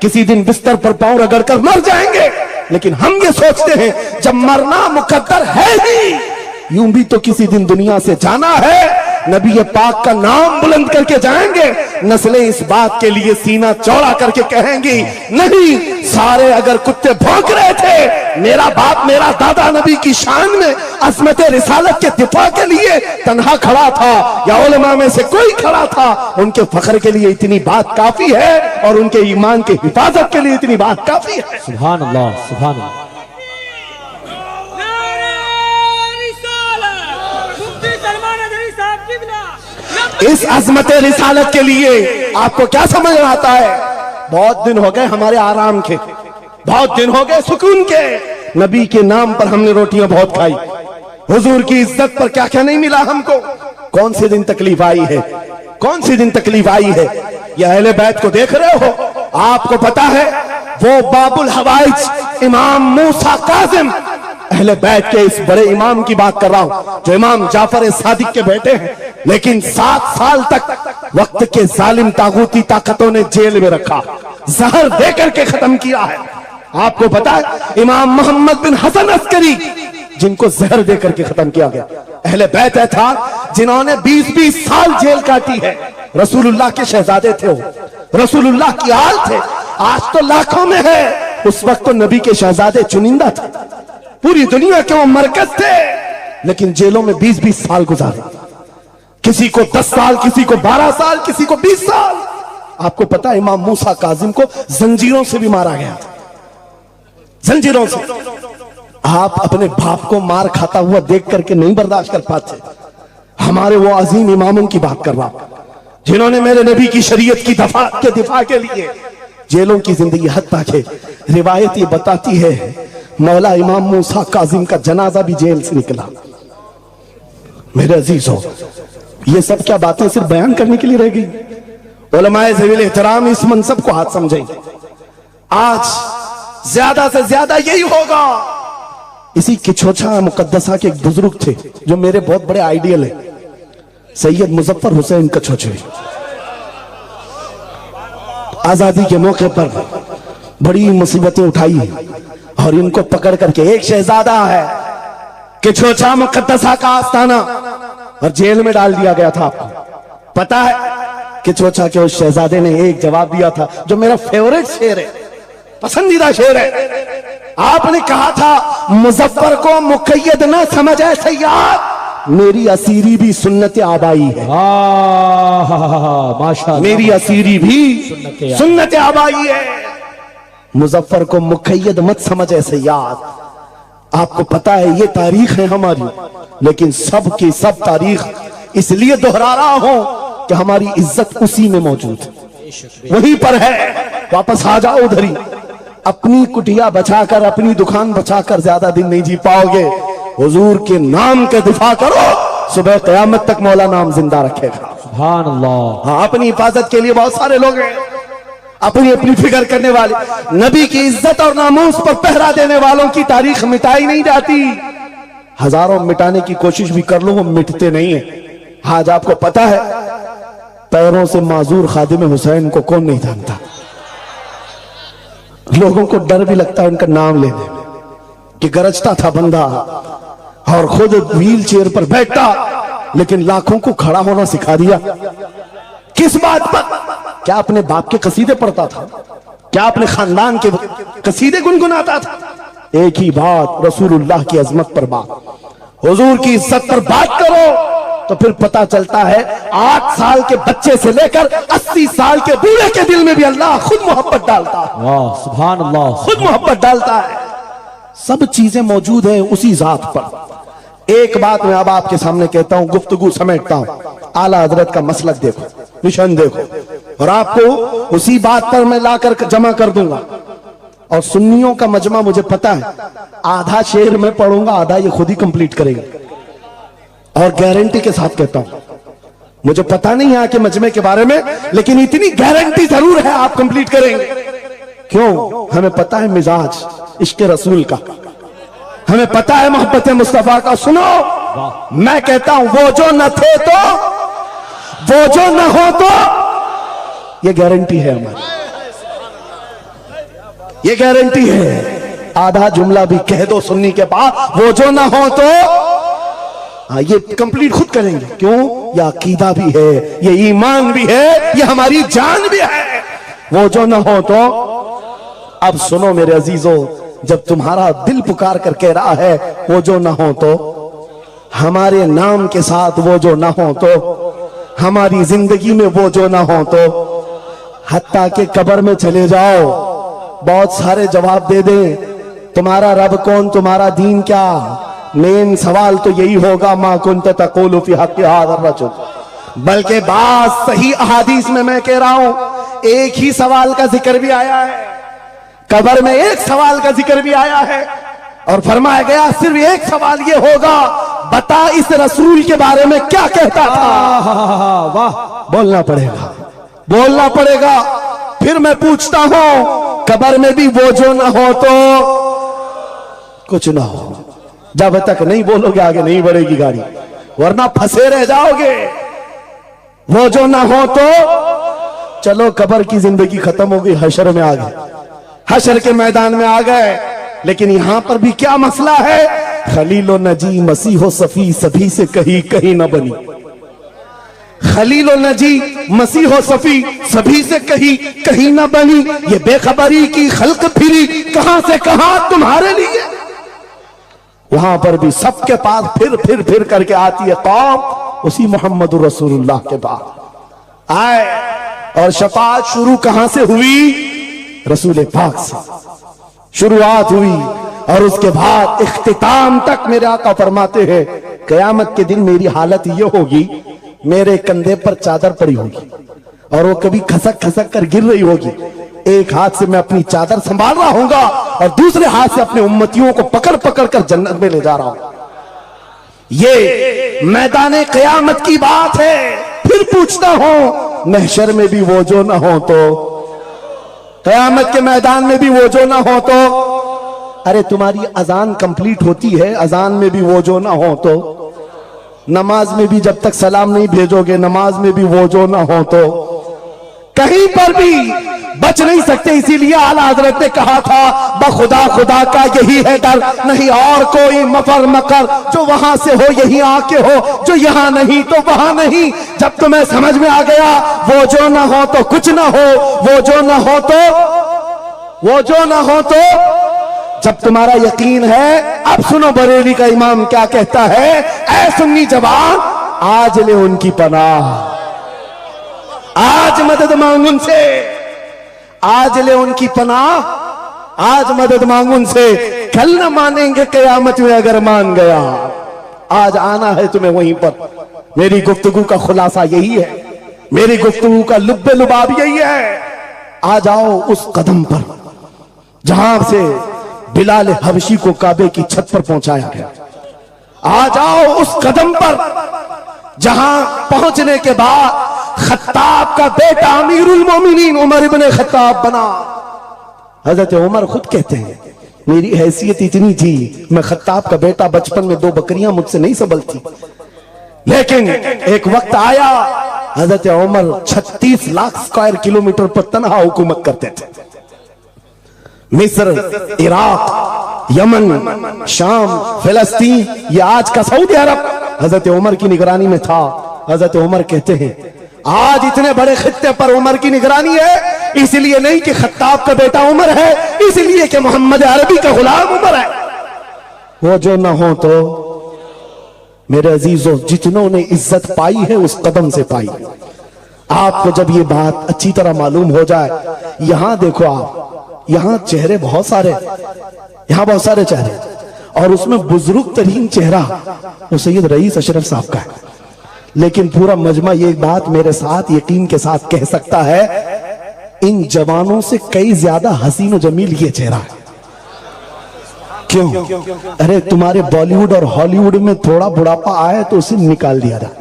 किसी दिन बिस्तर पर पांव रगड़ कर मर जाएंगे, लेकिन हम ये सोचते हैं जब मरना मुकद्दर है ही, यूं भी तो किसी दिन दुनिया से जाना है। नबी पाक का नाम बुलंद करके जाएंगे, नस्लें इस बात के लिए सीना चौड़ा करके कहेंगी, नहीं, सारे अगर कुत्ते भौंक रहे थे, मेरा बाप मेरा दादा नबी की शान में अज़मत रिसालत के दिफा के लिए तन्हा खड़ा था या उलमा में से कोई खड़ा था, उनके फख्र के लिए इतनी बात काफी है और उनके ईमान की हिफाजत के लिए इतनी बात काफी है। सुभान अल्लाह, सुभान अल्लाह। इस अज़मत रिसालत के लिए आपको क्या समझ में आता है? बहुत दिन हो गए हमारे आराम के, बहुत दिन हो गए सुकून के, नबी के नाम पर हमने रोटियां बहुत खाई, हुजूर की इज्जत पर क्या क्या नहीं मिला हमको। कौन से दिन तकलीफ आई है? कौन सी दिन तकलीफ आई है? या अहले बैत को देख रहे हो? आपको पता है वो बाबुल हवाइज इमाम मूसा काजिम, अहले बैत के इस बड़े इमाम की बात कर रहा हूं जो इमाम जाफर सादिक के बेटे हैं, लेकिन 7 साल तक वक्त के जालिम तागूती ताकतों ने जेल में रखा, जहर देकर के खत्म किया है। आपको पता है इमाम मोहम्मद बिन हसन अस्करी, जिनको जहर देकर के खत्म किया गया, अहले बैत था जिन्होंने 20-20 साल जेल काटी है। रसूलुल्लाह के शहजादे थे वो, रसूलुल्लाह की आल थे, आज तो लाखों में है, उस वक्त तो नबी के शहजादे चुनिंदा थे, पूरी दुनिया के वो मरकज थे, लेकिन जेलों में 20-20 साल गुजारे, किसी को 10 साल, किसी को 12 साल, किसी को 20 साल। आपको पता है इमाम मूसा काजिम को जंजीरों से भी मारा गया था, जंजीरों से। आप अपने बाप को मार खाता हुआ देख करके नहीं बर्दाश्त कर पाते, हमारे वो अजीम इमामों की बात कर रहा हूं जिन्होंने मेरे नबी की शरीयत की दिफा के लिए जेलों की जिंदगी हद तक है। रिवायत ये बताती है मौला इमाम मूसा काजिम का जनाजा भी जेल से निकला। मेरे अजीज हो, ये सब क्या बातें सिर्फ बयान करने के लिए रह गई? उलमाए ज़वील एहतराम इस मनसब को हाथ समझेंगे। आज ज्यादा से ज्यादा यही होगा। इसी किछोछा मुकद्दसा के एक बुजुर्ग थे जो मेरे बहुत बड़े आइडियल है, सैयद मुजफ्फर हुसैन कछोछवी। आजादी के मौके पर बड़ी मुसीबतें उठाई और इनको पकड़ करके, एक शहजादा है किछोछा मुकद्दसा का आस्ताना, और जेल में डाल दिया गया था। आपको पता है किछोछा के उस शहजादे ने एक जवाब दिया था जो मेरा फेवरेट शेर है, पसंदीदा शेर है। आपने कहा था मुजफ्फर को मुकय्यद न समझे सैयद, मेरी असीरी भी सुन्नत आबाई है। माशाअल्लाह, मेरी असीरी भी सुन्नत आबाई है। मुजफ्फर को मुकय्यद मत समझे सैयद। आपको पता है ये तारीख है हमारी, लेकिन सब की सब तारीख इसलिए दोहरा रहा हूं कि हमारी इज्जत उसी में मौजूद है, वहीं पर है। वापस आ जाओ उधर ही। अपनी कुटिया बचाकर, अपनी दुकान बचाकर ज्यादा दिन नहीं जी पाओगे। हुजूर के नाम के दिफा करो, सुबह क़यामत तक मौला नाम जिंदा रखेगा। सुभान अल्लाह। हाँ, अपनी हिफाजत के लिए बहुत सारे लोग हैं, अपनी अपनी फिक्र करने वाले। नबी की इज्जत और नामूस पर पहरा देने वालों की तारीख मिटाई नहीं जाती। हजारों मिटाने की कोशिश भी कर लो, वो मिटते नहीं है। आज आपको पता है पैरों से माजूर खादिम हुसैन को कौन नहीं जानता। लोगों को डर भी लगता है उनका नाम लेने में कि गरजता था बंदा और खुद व्हील चेयर पर बैठा, लेकिन लाखों को खड़ा होना सिखा दिया। किस बात पर? क्या अपने बाप के कसीदे पढ़ता था? क्या अपने खानदान के कसीदे गुनगुनाता था? एक ही बात, रसूलुल्लाह की अजमत पर बात, हुजूर की इज्जत पर बात करो तो फिर पता चलता है 8 साल के बच्चे से लेकर 80 साल के बूढ़े के दिल में भी अल्लाह खुद मोहब्बत डालता है। वाह, सुभान अल्लाह, खुद मोहब्बत डालता है। सब चीजें मौजूद है उसी जात पर। एक बात मैं अब आपके सामने कहता हूं, गुफ्तगू समेटता हूं। आला हजरत का मसलक देखो, मिशन देखो, और आपको उसी बात पर मैं लाकर जमा कर दूंगा। और सुन्नियों का मजमा मुझे पता है, आधा शेर मैं पढ़ूंगा, आधा ये खुद ही कंप्लीट करेगा। और गारंटी के साथ कहता हूं मुझे पता नहीं यहाँ के मजमे के बारे में, लेकिन इतनी गारंटी जरूर है आप कंप्लीट करेंगे। क्यों? हमें पता है मिजाज इश्क रसूल का, हमें पता है मोहब्बत मुस्तफा का। सुनो, मैं कहता हूं वो जो न थे तो, वो जो न हो तो, ये गारंटी है हमारी, ये गारंटी है। आधा जुमला भी कह दो सुन्नी के बाद, वो जो ना हो तो, हाँ ये कंप्लीट खुद करेंगे। क्यों? ये अकीदा भी है, ये ईमान भी है, ये हमारी जान भी है। वो जो ना हो तो। अब सुनो मेरे अजीजों, जब तुम्हारा दिल पुकार कर कह रहा है वो जो ना हो तो, हमारे नाम के साथ वो जो ना हो तो, हमारी जिंदगी में वो जो ना हो तो, हत्ता के कब्र में चले जाओ, बहुत सारे जवाब दे दें, तुम्हारा रब कौन, तुम्हारा दीन क्या, मेन सवाल तो यही होगा, मा कुंत तक़ूलु फी हक़्क़ि हाज़ा रजुल। बल्कि बात सही अहादीस में मैं कह रहा हूं, एक ही सवाल का जिक्र भी आया है, कब्र में एक सवाल का जिक्र भी आया है, और फरमाया गया सिर्फ एक सवाल ये होगा, बता इस रसूल के बारे में क्या कहता था। वाह, बोलना पड़ेगा, बोलना पड़ेगा। फिर मैं पूछता हूं, कब्र में भी वो जो ना हो तो कुछ ना हो। जब तक नहीं बोलोगे आगे नहीं बढ़ेगी गाड़ी, वरना फंसे रह जाओगे। वो जो ना हो तो, चलो कब्र की जिंदगी खत्म हो गई, हशर में आ गए, हशर के मैदान में आ गए। लेकिन यहां पर भी क्या मसला है, खलीलो नजी मसीहो सफी सभी से कहीं कहीं न बनी। खलीलो नजी मसीहो सफी सभी से कहीं कहीं न बनी, ये बेखबरी की खल्क फिरी कहां से कहां तुम्हारे लिए। वहां पर भी सबके पास फिर करके आती है कौम, उसी मोहम्मद रसूलुल्लाह के पास आए। और शफाअत शुरू कहां से हुई? रसूल पाक से शुरुआत हुई, और उसके बाद इख्तिताम तक मेरे आका फरमाते हैं, कयामत के दिन मेरी हालत ये होगी, मेरे कंधे पर चादर पड़ी होगी और वो कभी खसक खसक कर गिर रही होगी। एक हाथ से मैं अपनी चादर संभाल रहा हूंगा और दूसरे हाथ से अपने उम्मतियों को पकड़ पकड़ कर जन्नत में ले जा रहा हूं। ये मैदान कयामत की बात है। फिर पूछता हूं, महशर में भी वो जो ना हो तो, कयामत के मैदान में भी वो जो ना हो तो। अरे तुम्हारी अजान कंप्लीट होती है, अजान में भी वो जो ना हो तो, नमाज में भी जब तक सलाम नहीं भेजोगे, नमाज में भी वो जो ना हो तो, कहीं पर भी बच नहीं सकते। इसीलिए आला हजरत ने कहा था, बखुदा खुदा का यही है डर, नहीं और कोई मफर मकर, जो वहां से हो यही आके हो, जो यहां नहीं तो वहां नहीं। जब तुम्हें समझ में आ गया वो जो ना हो तो कुछ ना हो, वो जो ना हो तो, वो जो ना हो तो, जब तुम्हारा यकीन है। अब सुनो बरेली का इमाम क्या कहता है, ऐ सुन्नी जवान आज ले उनकी पनाह, आज मदद मांग उनसे, आज ले उनकी पनाह, आज मदद मांग उनसे। कल न मानेंगे कयामत में अगर मान गया, आज आना है तुम्हें वहीं पर। मेरी गुफ्तगू का खुलासा यही है, मेरी गुफ्तगू का लुब्बे लुबाब यही है। आ जाओ उस कदम पर जहां से बिलाल हबशी को काबे की छत पर पहुंचाया गया। आ जाओ उस कदम पर जहां पहुंचने के बाद खत्ताब का बेटा अमीरुल मोमिनीन उमर इब्ने खत्ताब बना। हजरत उमर खुद कहते हैं, मेरी हैसियत इतनी थी, मैं खत्ताब का बेटा, बचपन में 2 बकरियां मुझसे नहीं संभलती, लेकिन एक वक्त आया हजरत उमर 36 लाख स्क्वायर किलोमीटर पर तनहा हुकूमत करते थे। मिस्र, इराक, यमन, शाम, फिलिस्तीन, ये आज का सऊदी अरब हजरत उमर की निगरानी में था। हजरत उमर कहते हैं, आज इतने बड़े खित्ते पर उमर की निगरानी है, इसलिए नहीं कि खत्ताब का बेटा उमर है, इसलिए कि मोहम्मद अरबी का गुलाम उमर है। वो जो ना हो तो, मेरे अजीजों, जितनों ने इज्जत पाई है उस कदम से पाई। आपको जब ये बात अच्छी तरह मालूम हो जाए, यहां देखो आप, यहां चेहरे बहुत सारे, यहां बहुत सारे चेहरे, और उसमें बुजुर्ग तरीन चेहरा वो सैयद रईस अशरफ साहब का है। लेकिन पूरा मजमा ये बात मेरे साथ यकीन के साथ कह सकता है, इन जवानों से कई ज्यादा हसीन और जमील ये चेहरा है। क्यों? अरे तुम्हारे बॉलीवुड और हॉलीवुड में थोड़ा बुढ़ापा आए तो उसे निकाल दिया जाए,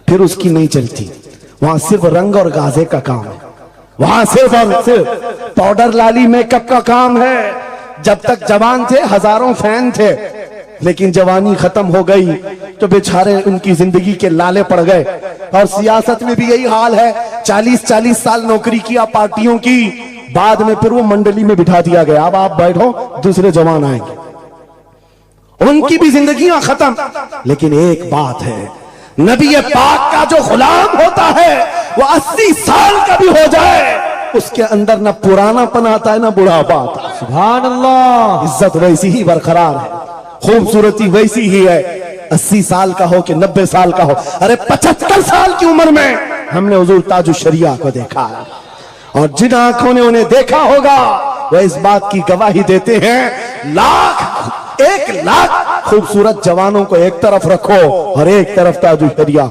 फिर उसकी नहीं चलती। वहां सिर्फ रंग और गाजे का काम है, वहां सिर्फ और सिर्फ पाउडर लाली मेकअप का काम है। जब तक जवान थे हजारों फैन थे, लेकिन जवानी खत्म हो गई तो बेचारे उनकी जिंदगी के लाले पड़ गए। और सियासत में भी यही हाल है, 40-40 साल नौकरी किया पार्टियों की, बाद में फिर वो मंडली में बिठा दिया गया, अब आप बैठो दूसरे जवान आएंगे, उनकी भी जिंदगियां खत्म। लेकिन एक बात है, नबी पाक का जो गुलाम होता है वो 80 साल का भी हो जाए, उसके अंदर ना पुरानापन आता है ना बुढ़ापा आता है। सुभान अल्लाह। इज्जत वैसी ही बरकरार है, खूबसूरती वैसी ही है, 80 साल का हो कि 90 साल का हो। अरे 75 साल की उम्र में हमने हुजूर ताजुल शरिया को देखा है, और जिन आंखों ने उन्हें देखा होगा वह इस बात की गवाही देते हैं, 1,00,000 खूबसूरत जवानों को एक तरफ रखो और एक तरफ ताजुल शरिया,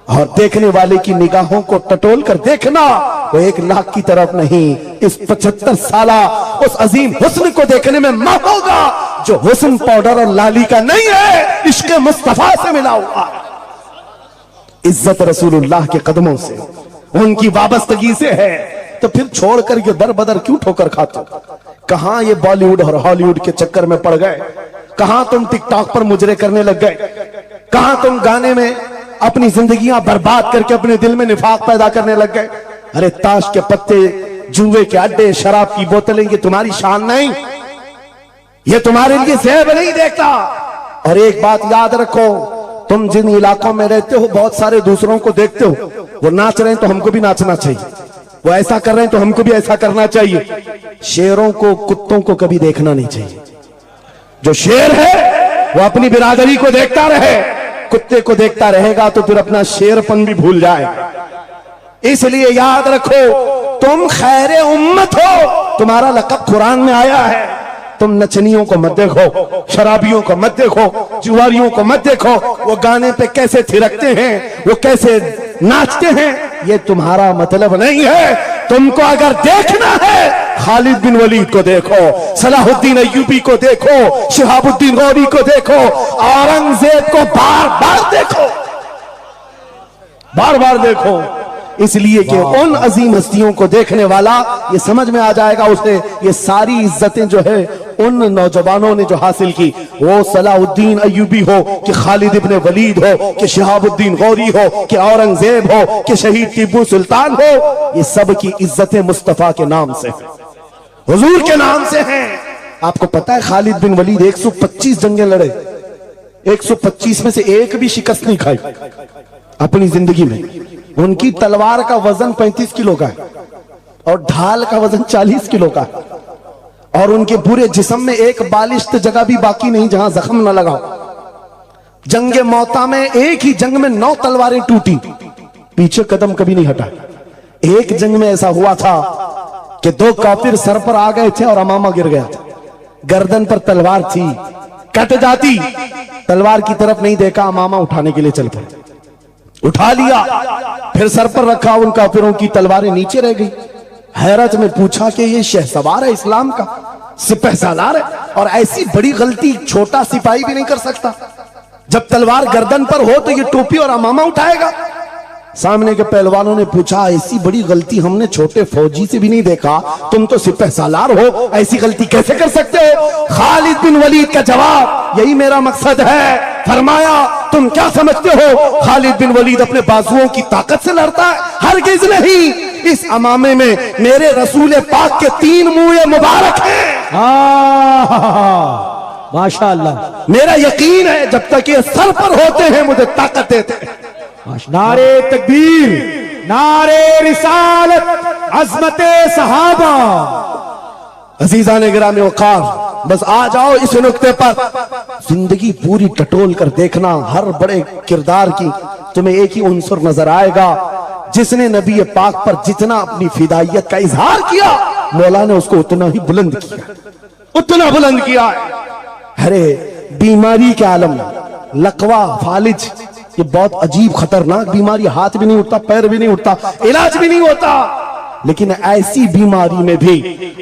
और देखने वाले की निगाहों को टटोल कर देखना, वो 1,00,000 की तरफ नहीं, इस 75 साला उस अजीम हुस्न को देखने में मां होगा जो हुस्न पाउडर और लाली का नहीं है, इश्क मुस्तफा से मिला हुआ। इज्जत रसूलुल्लाह के कदमों से, उनकी वाबस्तगी से है, तो फिर छोड़ कर ये दर बदर क्यों ठोकर खाते? कहां ये बॉलीवुड और हॉलीवुड के चक्कर में पड़ गए? कहां तुम टिकटॉक पर मुजरे करने लग गए? कहां तुम गाने में अपनी जिंदगियां बर्बाद करके अपने दिल में निफाक पैदा करने लग गए? अरे ताश के पत्ते, जुए के अड्डे, शराब की बोतलें, ये तुम्हारी शान नहीं, ये तुम्हारे लिए ज़ेब नहीं देखता। और एक बात याद रखो, तुम जिन इलाकों में रहते हो बहुत सारे दूसरों को देखते हो, वो नाच रहे हैं तो हमको भी नाचना चाहिए, वो ऐसा कर रहे हैं तो हमको भी ऐसा करना चाहिए। शेरों को, कुत्तों को कभी देखना नहीं चाहिए। जो शेर है वो अपनी बिरादरी को देखता रहे, कुत्ते को देखता रहेगा तो फिर अपना शेरपन भी भूल जाएगा। इसलिए याद रखो, तुम खैरे उम्मत हो, तुम्हारा लक़ब कुरान में आया है। तुम नचनियों को मत देखो, शराबियों को मत देखो, जुआरियों को मत देखो, वो गाने पे कैसे थिरकते हैं, वो कैसे नाचते हैं, ये तुम्हारा मतलब नहीं है। तुमको अगर देखना है, खालिद बिन वलीद को देखो, सलाहुद्दीन अय्यूबी को देखो, शिहाबुद्दीन गौरी को देखो, औरंगजेब को बार बार देखो, बार बार देखो। इसलिए कि उन अजीम हस्तियों को देखने वाला ये समझ में आ जाएगा उसे, ये सारी इज्जतें जो है उन नौजवानों ने जो हासिल की, वो सलाहुद्दीन अय्यूबी हो कि खालिद इब्न वलीद हो कि शिहाबुद्दीन गौरी हो कि औरंगजेब हो कि शहीद टीपू सुल्तान हो, ये सब की इज्जतें मुस्तफा के नाम से, हुजूर के नाम से हैं। आपको पता है खालिद बिन वलीद 125 जंगें लड़े, 125 में से एक भी शिकस्त नहीं खाई अपनी जिंदगी में। उनकी तलवार का वजन 35 किलो का है और ढाल का वजन 40 किलो का है, और उनके पूरे जिस्म में एक बालिश्त जगह भी बाकी नहीं जहां जख्म न लगा। जंगे मौता में एक ही जंग में 9 तलवारें टूटी, पीछे कदम कभी नहीं हटा। एक जंग में ऐसा हुआ था कि 2 काफिर सर पर आ गए थे और अमामा गिर गया था, गर्दन पर तलवार थी, कट जाती, तलवार की तरफ नहीं देखा, अमामा उठाने के लिए चल पड़े, उठा लिया, फिर सर पर रखा, उन काफिरों की तलवारें नीचे रह गई। हैरत में पूछा कि ये शहसवार है इस्लाम का, सिपह सालार है, और ऐसी बड़ी गलती छोटा सिपाही भी नहीं कर सकता। जब तलवार गर्दन पर हो तो ये टोपी और अमामा उठाएगा। सामने के पहलवानों ने पूछा, ऐसी बड़ी गलती हमने छोटे फौजी से भी नहीं देखा, तुम तो सिपह सालार हो, ऐसी गलती कैसे कर सकते हो? खालिद बिन वलीद का जवाब, यही मेरा मकसद है। फरमाया, तुम क्या समझते हो खालिद बिन वलीद अपने बाजुओं की ताकत से लड़ता है? हरगिज नहीं। इस अमामे में मेरे रसूल पाक के 3 मुँह मुबारक हैं। माशाअल्लाह। मेरा यकीन है जब तक ये सर पर होते हैं मुझे ताकत देते हैं। नारे तकबीर, नारे रिसालत, अज़मते सहाबा। अजीजा ने गिरामी वक़ार, बस आ जाओ इस नुक्ते पर, जिंदगी पूरी टटोल कर देखना, हर बड़े किरदार की तुम्हें एक ही उन्सर नजर आएगा, जिसने नबी पाक पर जितना अपनी फिदाइयत का इजहार किया, मौला ने उसको उतना ही बुलंद किया, उतना बुलंद किया। अरे बीमारी के आलम में लकवा, फालिज, ये बहुत अजीब खतरनाक बीमारी, हाथ भी नहीं उठता, पैर भी नहीं उठता, इलाज भी नहीं होता, लेकिन ऐसी बीमारी में भी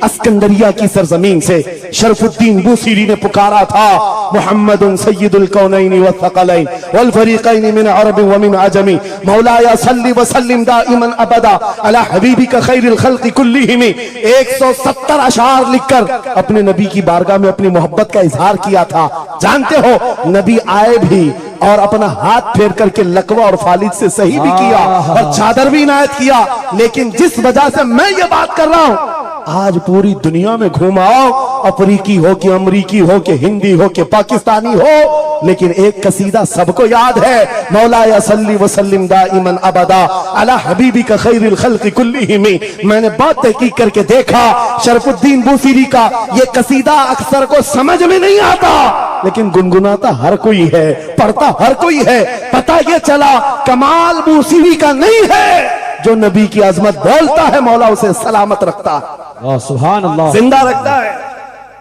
अस्कंदरिया की सरजमीन से शरफुद्दीन बूसीरी ने पुकारा था, मुहम्मदुन सय्यिदुल कौनैनि व थक़लैन वल फरीक़ैनि मिन अरब व मिन अजमी, मौलाया सल्लि व सल्लिम दाइमन अबदा अला हबीबिका खैरिल खल्क़ि कुल्लिहिम। 170 अशार लिखकर अपने नबी की बारगाह में अपनी मोहब्बत का इजहार किया था। जानते हो, नबी आए भी और अपना हाथ फेर करके लकवा और फालिद से सही भी किया और चादर भी इनायत किया। लेकिन जिस वजह से मैं ये बात कर रहा हूं, आज पूरी दुनिया में घुमाओ, अफ्रीकी हो कि अमरीकी हो कि हिंदी हो कि पाकिस्तानी हो, लेकिन एक कसीदा सबको याद है, मौलाया सल्ली व सल्लिम दाइमन अबदा अला हबीबिका खैरिल खल्क़ि कुल्लिहिम। मैंने बात तहकीक करके देखा, शरफुद्दीन बूसीरी का ये कसीदा अक्सर को समझ में नहीं आता, लेकिन गुनगुनाता हर कोई है, पढ़ता हर कोई है। पता ये चला कमाल बूसीरी का नहीं है, जो नबी की अजमत बोलता है मौला उसे सलामत रखता है, सुभान अल्लाह, जिंदा रखता है।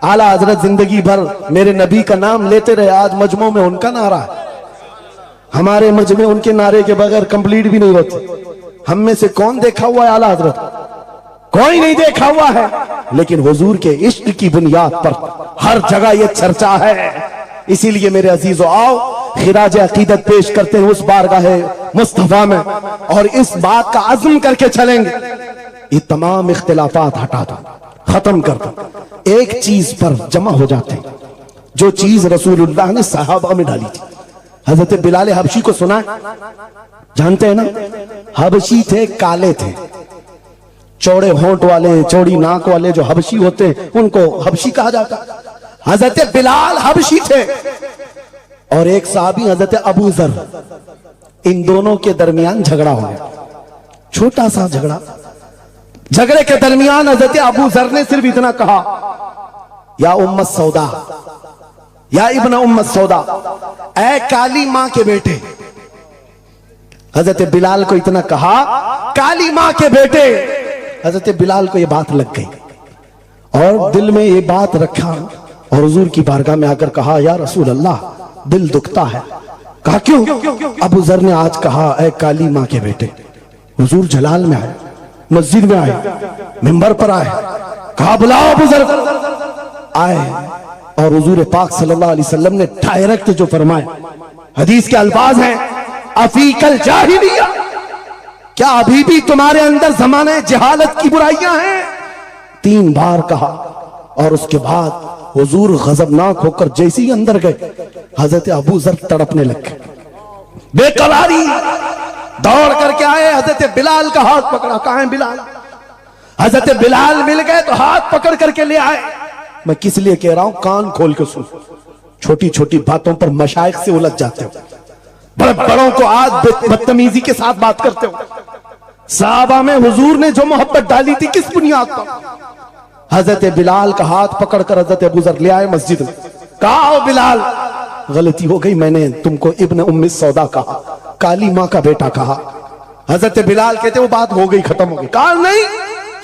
आला हजरत जिंदगी भर मेरे नबी का नाम लेते रहे, आज मजमों में उनका नारा है। हमारे मजमे उनके नारे के बगैर कंप्लीट भी नहीं होते। हम में से कौन देखा हुआ है आला हजरत? कोई नहीं देखा हुआ है, लेकिन हुजूर के इश्क की बुनियाद पर हर जगह ये चर्चा है। इसीलिए मेरे अजीजों, आओ खिराज अकीदत पेश करते हैं उस बारगाहे मुस्तफा में, और इस बात का अज़्म करके चलेंगे, ये तमाम इख्तिलाफात हटा दो, खत्म कर दो, एक चीज पर जमा हो जाते हैं, जो चीज रसूलुल्लाह ने सहाबा में डाली थी। हजरत बिलाल हबशी को सुना है? जानते हैं ना? हबशी थे, काले थे, चौड़े होंठ वाले, चौड़ी नाक वाले जो हबशी होते हैं उनको हबशी कहा जाता है। हजरत बिलाल हबशी थे और एक साहबी हजरत अबू जर, इन दोनों के दरमियान झगड़ा हो गया, छोटा सा झगड़ा। झगड़े के दरमियान हजरत अबू जर ने सिर्फ इतना कहा, या उम्मत सौदा, या इब्न उम्मत सौदा, ऐ काली मां के बेटे। हजरत बिलाल को इतना कहा, काली मां के बेटे। हजरत बिलाल को यह बात लग गई और दिल में ये बात रखा और हुजूर की बारगाह में आकर कहा, या रसूल अल्लाह, दिल दुखता है। कहा क्यों? अबू जर ने आज कहा, ऐ काली मां के बेटे। हुजूर जलाल में आए, मस्जिद में आए, मिंबर पर आए, कहा बुलाओ अबू जर। आए और हुजूर पाक सल्लल्लाहु अलैहि वसल्लम ने डायरेक्ट जो फरमाए, हदीस के अल्फाज हैं, अफीकल जाहिलिया, क्या अभी भी तुम्हारे अंदर जमाने जहालत की बुराइयां हैं? 3 बार कहा और उसके बाद हुजूर गजबनाक होकर जैसे ही अंदर गए, हजरत अबू जर तड़पने लगे, बेकरारी, दौड़ करके आए, हजरत बिलाल का हाथ पकड़ा। कहां है बिलाल? हजरत बिलाल मिल गए तो हाथ पकड़ करके ले आए। मैं किस लिए कह रहा हूं, कान खोल के सुन। छोटी छोटी बातों पर मशाइख से उलझ जाते हो, बड़े बड़ों को आज बदतमीजी के साथ बात करते हो। साहबा में हुजूर ने जो मोहब्बत डाली थी किस बुनियाद पर? हजरत बिलाल का हाथ पकड़कर हजरत अबू जर ले आए मस्जिद में। कहा, बिलाल गलती हो गई, मैंने तुमको इब्न उम्मी सौदा कहा, काली मां का बेटा कहा। हजरत बिलाल कहते वो बात हो गई, खत्म हो गई। कहा नहीं,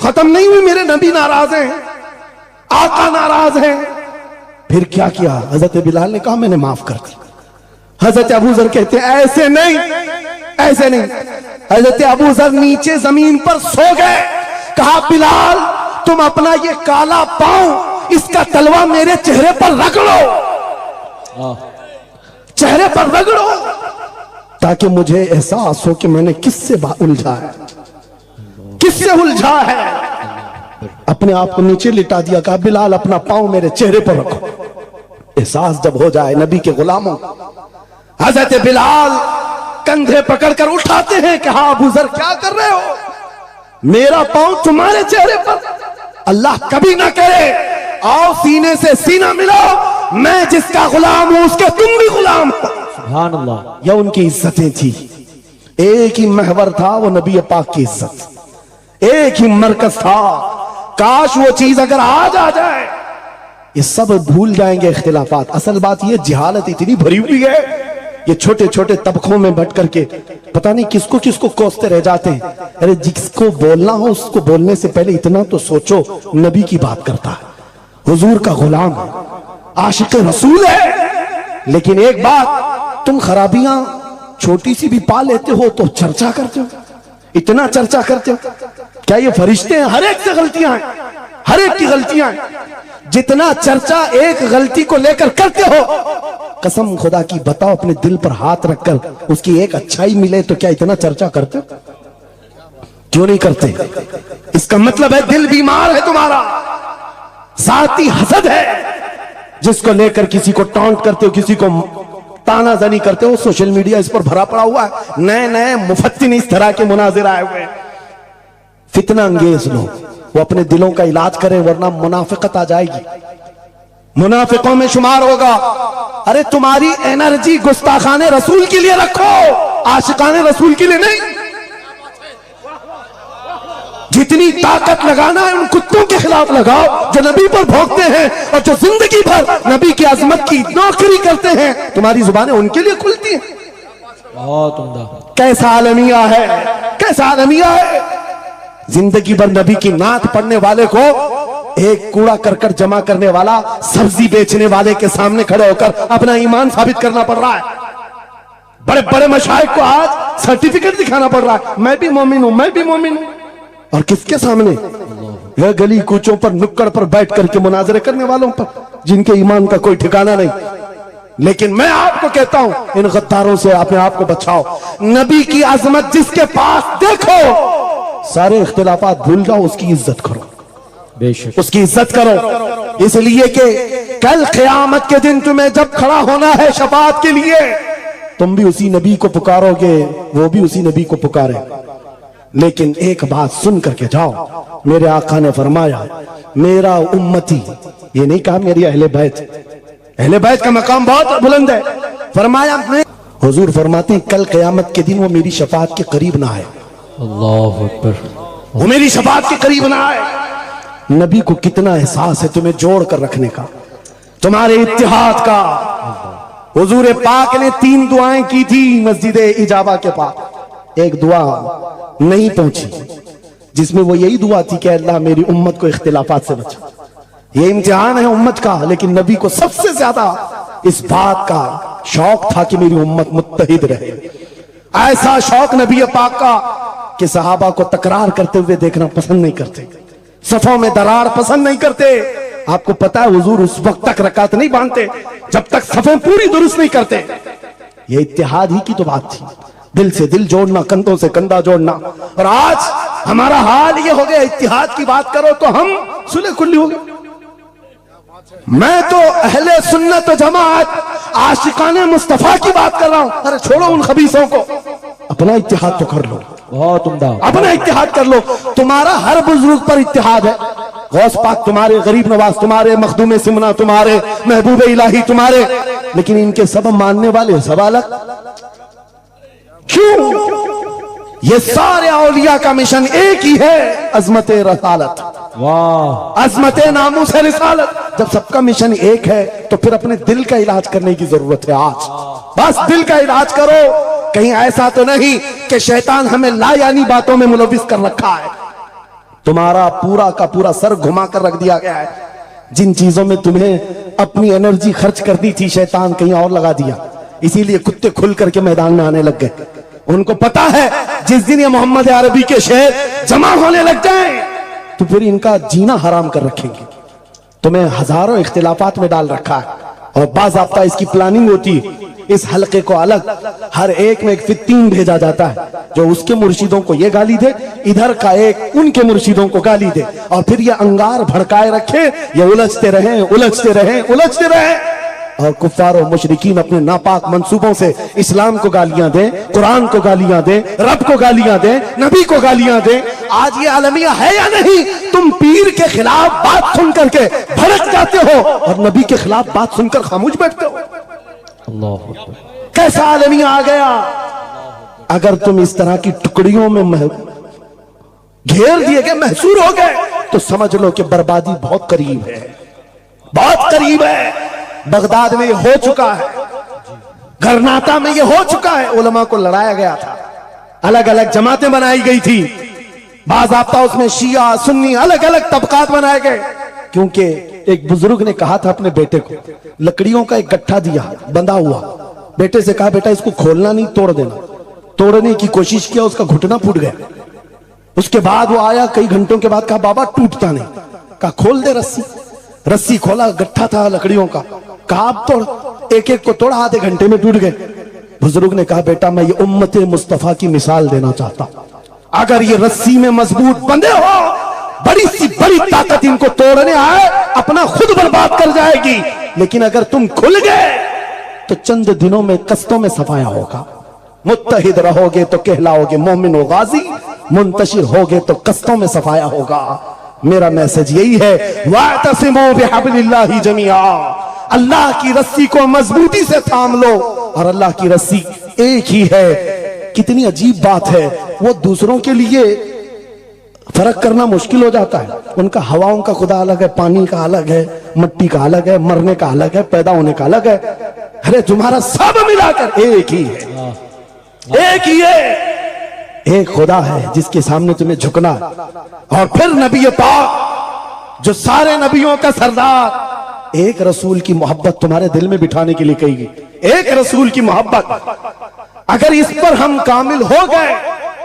खत्म नहीं हुई, मेरे नबी नाराज हैं, आका नाराज हैं। फिर क्या किया? हजरत बिलाल ने कहा मैंने माफ कर दी। हजरत अबू जर कहते ऐसे नहीं, ऐसे नहीं। हजरत अबू जर नीचे जमीन पर सो गए। कहा बिलाल, तुम अपना ये काला पांव, इसका तलवा मेरे चेहरे पर रगड़ो, चेहरे पर रगड़ो, ताकि मुझे एहसास हो कि मैंने किससे उलझा है, किससे उलझा है। अपने आप को नीचे लिटा दिया। कहा बिलाल, अपना पांव मेरे चेहरे पर रखो, एहसास जब हो जाए नबी के गुलामों। हजरत बिलाल कंधे पकड़कर उठाते हैं। कहा अबू जर क्या कर रहे हो? मेरा पांव तुम्हारे चेहरे पर? अल्लाह कभी ना करे। आओ सीने से सीना मिलाओ, मैं जिसका गुलाम हूं उसके तुम भी गुलाम हो। सुभान अल्लाह। यह उनकी इज्जतें थी। एक ही महवर था वो नबी पाक की इज्जत, एक ही मरकज था। काश वो चीज अगर आज आ जाए, ये सब भूल जाएंगे इख्तिलाफात। असल बात ये, जिहालत इतनी भरी हुई है, ये छोटे छोटे तबकों में बट करके पता नहीं किसको किसको कोसते रह जाते हैं। अरे जिसको बोलना हो उसको बोलने से पहले इतना तो सोचो, नबी की बात करता है, हुजूर का गुलाम है, आशिक रसूल है। लेकिन एक बात, तुम खराबियां छोटी सी भी पा लेते हो तो चर्चा करते हो, इतना चर्चा करते हो। क्या ये फरिश्ते हैं? हर एक से गलतियां हैं, हर एक की गलतियां हैं। जितना चर्चा एक गलती को लेकर करते हो, कसम खुदा की बताओ, अपने दिल पर हाथ रखकर उसकी एक अच्छाई मिले तो क्या इतना चर्चा करते हो? क्यों नहीं करते? इसका मतलब है दिल बीमार है तुम्हारा, साथी हसद है, जिसको लेकर किसी को टॉन्ट करते हो, किसी को तानाजानी करते हो। सोशल मीडिया इस पर भरा पड़ा हुआ है, नए नए मुफत्तिन इस तरह के मुनाजिर आए हुए हैं। फितना अंगेज लोग, वो अपने दिलों का इलाज करें, वरना मुनाफिकत आ जाएगी, मुनाफिकों में शुमार होगा। अरे तुम्हारी एनर्जी गुस्ताखाने रसूल के लिए रखो, आशिकाने रसूल के लिए नहीं। जितनी ताकत लगाना है उन कुत्तों के खिलाफ लगाओ जो नबी पर भौंकते हैं और जो जिंदगी भर नबी की अजमत की नौकरी करते हैं। तुम्हारी जुबानें उनके लिए खुलती हैं। बहुत उम्दा। कैसा आलमिया है, कैसा आलमिया है। जिंदगी भर नबी की नात पढ़ने वाले को एक कूड़ा करकट जमा करने वाला, सब्जी बेचने वाले के सामने खड़े होकर अपना ईमान साबित करना पड़ रहा है। बड़े बड़े मशाइख को आज सर्टिफिकेट दिखाना पड़ रहा है, मैं भी मोमिन हूं, मैं भी मोमिन हूं। और किसके सामने? यह गली कूचों पर, नुक्कड़ पर बैठ करके मुनाजरे करने वालों पर, जिनके ईमान का कोई ठिकाना नहीं। लेकिन मैं आपको कहता हूं, इन गद्दारों से अपने आप को बचाओ। नबी की अजमत जिसके पास देखो, सारे इख्तिलाफात भूल जाओ, उसकी इज्जत करो, बेशक उसकी इज्जत करो। इसलिए कि कल क़यामत के दिन तुम्हें जब खड़ा होना है शफाअत के लिए, तुम भी उसी नबी को पुकारोगे, वो भी उसी नबी को पुकारे। लेकिन एक बात सुन करके जाओ, मेरे आका ने फरमाया मेरा उम्मती, ये नहीं कहा मेरी अहले बैत, अहले बैत का मकाम बहुत बुलंद है। फरमाया हुजूर फरमाते कल क़यामत के दिन वो मेरी शफाअत के करीब ना आए, अल्लाहु अकबर, वो मेरी शफाअत के करीब ना आए। नबी को कितना एहसास है तुम्हें जोड़ कर रखने का, तुम्हारे इत्तिहाद का। हुजूर पाक ने 3 दुआएं की थी मस्जिद इजाबा के पास। एक दुआ नहीं पहुंची, जिसमें वो यही दुआ थी कि अल्लाह मेरी उम्मत को इख्तिलाफात से बचा। ये इम्तिहान है उम्मत का, लेकिन नबी को सबसे ज्यादा इस बात का शौक था कि मेरी उम्मत मुत्तहिद रहे। ऐसा शौक नबी पाक का कि सहाबा को तकरार करते हुए देखना पसंद नहीं करते, सफों में दरार पसंद नहीं करते। आपको पता है हुजूर उस वक्त तक रकात नहीं बांधते जब तक सफें पूरी दुरुस्त नहीं करते। ये इत्तिहाद ही की तो बात थी, दिल से दिल जोड़ना, कंधों से कंधा जोड़ना। और आज हमारा हाल ये हो गया, इत्तिहाद की बात करो तो हम सुलह कुल्ली हो गए। मैं तो अहले सुन्नत व जमात आशिकाने मुस्तफा की बात कर रहा हूं। अरे छोड़ो उन खबीसों को, अपना इत्तिहाद तो कर लो, बहुत उम्दा, अपना इत्तिहाद कर लो। तुम्हारा हर बुजुर्ग पर इत्तिहाद है, गौस पाक तुम्हारे, गरीब नवाज तुम्हारे, मखदूम सिमना तुम्हारे, महबूब इलाही तुम्हारे, लेकिन इनके सब मानने वाले सब अलग। क्यों? ये सारे औलिया का मिशन एक ही है, अजमत रसालत, वाह, अजमत नामूस रिसालत। जब सबका मिशन एक है तो फिर अपने दिल का इलाज करने की जरूरत है। आज बस दिल का इलाज करो। कहीं ऐसा तो नहीं कि शैतान हमें लायानी बातों में मुलविस कर रखा है, तुम्हारा पूरा का पूरा सर घुमा कर रख दिया गया है। जिन चीजों में तुम्हें अपनी एनर्जी खर्च करनी थी, शैतान कहीं और लगा दिया। इसीलिए कुत्ते खुल करके मैदान में आने लग गए। उनको पता है जिस दिन ये मोहम्मद अरबी के शेर जमा होने लग जाए तो फिर इनका जीना हराम कर रखेंगे। तुम्हें हजारों इख्तिलाफात में डाल रखा है और बाज़ाब्ता इसकी प्लानिंग होती है। इस हलके को अलग, हर एक में एक फित्तीन भेजा जाता है जो उसके मुर्शिदों को ये गाली दे, इधर का एक उनके मुर्शिदों को गाली दे, और फिर ये अंगार भड़काए रखे, ये उलझते रहें, उलझते रहें, उलझते रहें। और कुफ्फार और मुशरिकीन अपने नापाक मंसूबों से इस्लाम को गालियां दें, कुरान को गालियां दें, रब को गालियां दें, नबी को गालियां दें। आज ये आलमिया है या नहीं? तुम पीर के खिलाफ बात सुन करके भड़क जाते हो और नबी के खिलाफ बात सुनकर खामोश बैठते हो। अल्लाह अकबर, कैसा आलमिया आ गया। अगर तुम इस तरह की टुकड़ियों में घेर दिए गए, महसूर हो गए, तो समझ लो कि बर्बादी बहुत करीब है, बहुत करीब है। बगदाद में ये हो चुका है, गरनाता में ये हो चुका है। उलमा को लड़ाया गया था, अलग अलग जमातें बनाई गई थी, बाज़ाब्ता उसमें शिया सुन्नी अलग अलग तबकात बनाए गए। क्योंकि एक बुजुर्ग ने कहा था अपने बेटे को, लकड़ियों का एक गट्ठा दिया बंधा हुआ, बेटे से कहा बेटा इसको खोलना नहीं, तोड़ देना। तोड़ने की कोशिश किया, उसका घुटना फूट गया, उसके बाद वो आया कई घंटों के बाद, कहा बाबा टूटता नहीं। कहा खोल दे रस्सी। रस्सी खोला, गट्ठा था लकड़ियों का। कहा अब तोड़। एक एक को तोड़ा, आधे घंटे में टूट गए। बुजुर्ग ने कहा बेटा मैं ये उम्मत मुस्तफा की मिसाल देना चाहता हूं। अगर ये रस्सी में मजबूत बंधे हो, बड़ी सी बड़ी ताकत इनको तोड़ने आए अपना खुद बर्बाद कर जाएगी। लेकिन अगर तुम खुल गए तो चंद दिनों में कस्तों में सफाया होगा। मुत्तहिद रहोगे तो कहलाओगे मोमिन व गाजी, मुंतशिर होगे तो कस्तों में सफाया होगा। मेरा मैसेज यही है, वातसिमू बिहब्लिल्लाहि जमीआ, अल्लाह की रस्सी को मजबूती से थाम लो। और अल्लाह की रस्सी एक ही है। कितनी अजीब बात है, वो दूसरों के लिए फर्क करना मुश्किल हो जाता है। उनका हवाओं का खुदा अलग है, पानी का अलग है, मिट्टी का अलग है, मरने का अलग है, पैदा होने का अलग है। अरे तुम्हारा सब मिलाकर एक ही है, एक ही है। एक खुदा है जिसके सामने तुम्हें झुकना है। और फिर नबी पाक जो सारे नबियों का सरदार, एक रसूल की मोहब्बत तुम्हारे दिल में बिठाने के लिए कही गई। एक रसूल की मोहब्बत, अगर इस पर हम कामिल हो गए,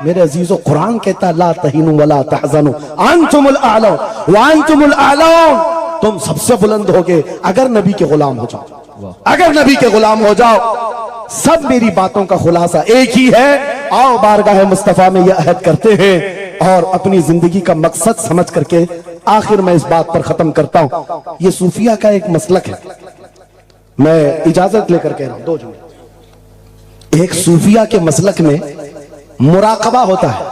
मेरे अजीजों कुरान कहता ला तहीनु वला तहज़नु अंतुमुल आला व अंतुमुल आलाऊन, तुम सबसे बुलंद होगे अगर नबी के गुलाम हो जाओ। अगर नबी के गुलाम हो जाओ। सब मेरी बातों का खुलासा एक ही है। आओ बारगाह मुस्तफा में यह अहद करते हैं और अपनी जिंदगी का मकसद समझ करके आखिर में इस बात पर खत्म करता हूं। यह सूफिया का एक मसलक है, मैं इजाजत लेकर कह रहा हूं 2 जुमले। एक सूफिया के मसलक में मुराकबा होता है।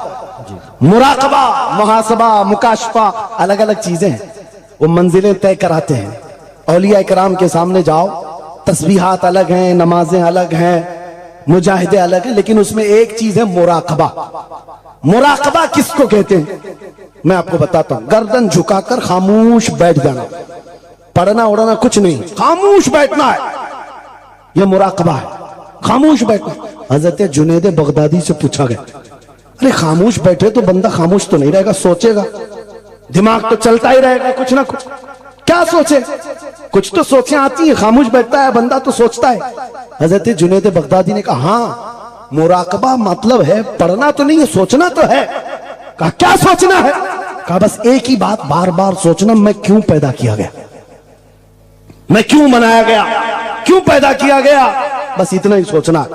मुराकबा, मुहासबा, मुकाशफा, अलग अलग चीजें हैं। वो मंजिलें तय कराते हैं। औलिया इकराम के सामने जाओ, तस्बीहात अलग हैं, नमाजें अलग हैं, मुजाहिदे अलग हैं, लेकिन उसमें एक चीज है मुराकबा। मुराकबा किसको कहते हैं मैं आपको बताता हूं। गर्दन झुकाकर खामोश बैठ जाना, पढ़ना उड़ना कुछ नहीं, खामोश बैठना है, यह मुराकबा है। खामोश बैठना। हजरत जुनैद बगदादी से पूछा गया, अरे खामोश बैठे तो बंदा खामोश तो नहीं रहेगा, सोचेगा, दिमाग तो चलता ही रहेगा कुछ ना कुछ। क्या सोचे, कुछ तो सोचें आती है। खामोश बैठता है बंदा तो सोचता है। हजरत जुनैद बगदादी ने कहा हाँ, मुराकबा मतलब है पढ़ना तो नहीं है, सोचना तो है। कहा क्या सोचना है? कहा बस एक ही बात बार बार सोचना, मैं क्यों पैदा किया गया, मैं क्यों बनाया गया, क्यों पैदा किया गया, बस इतना ही सोचना।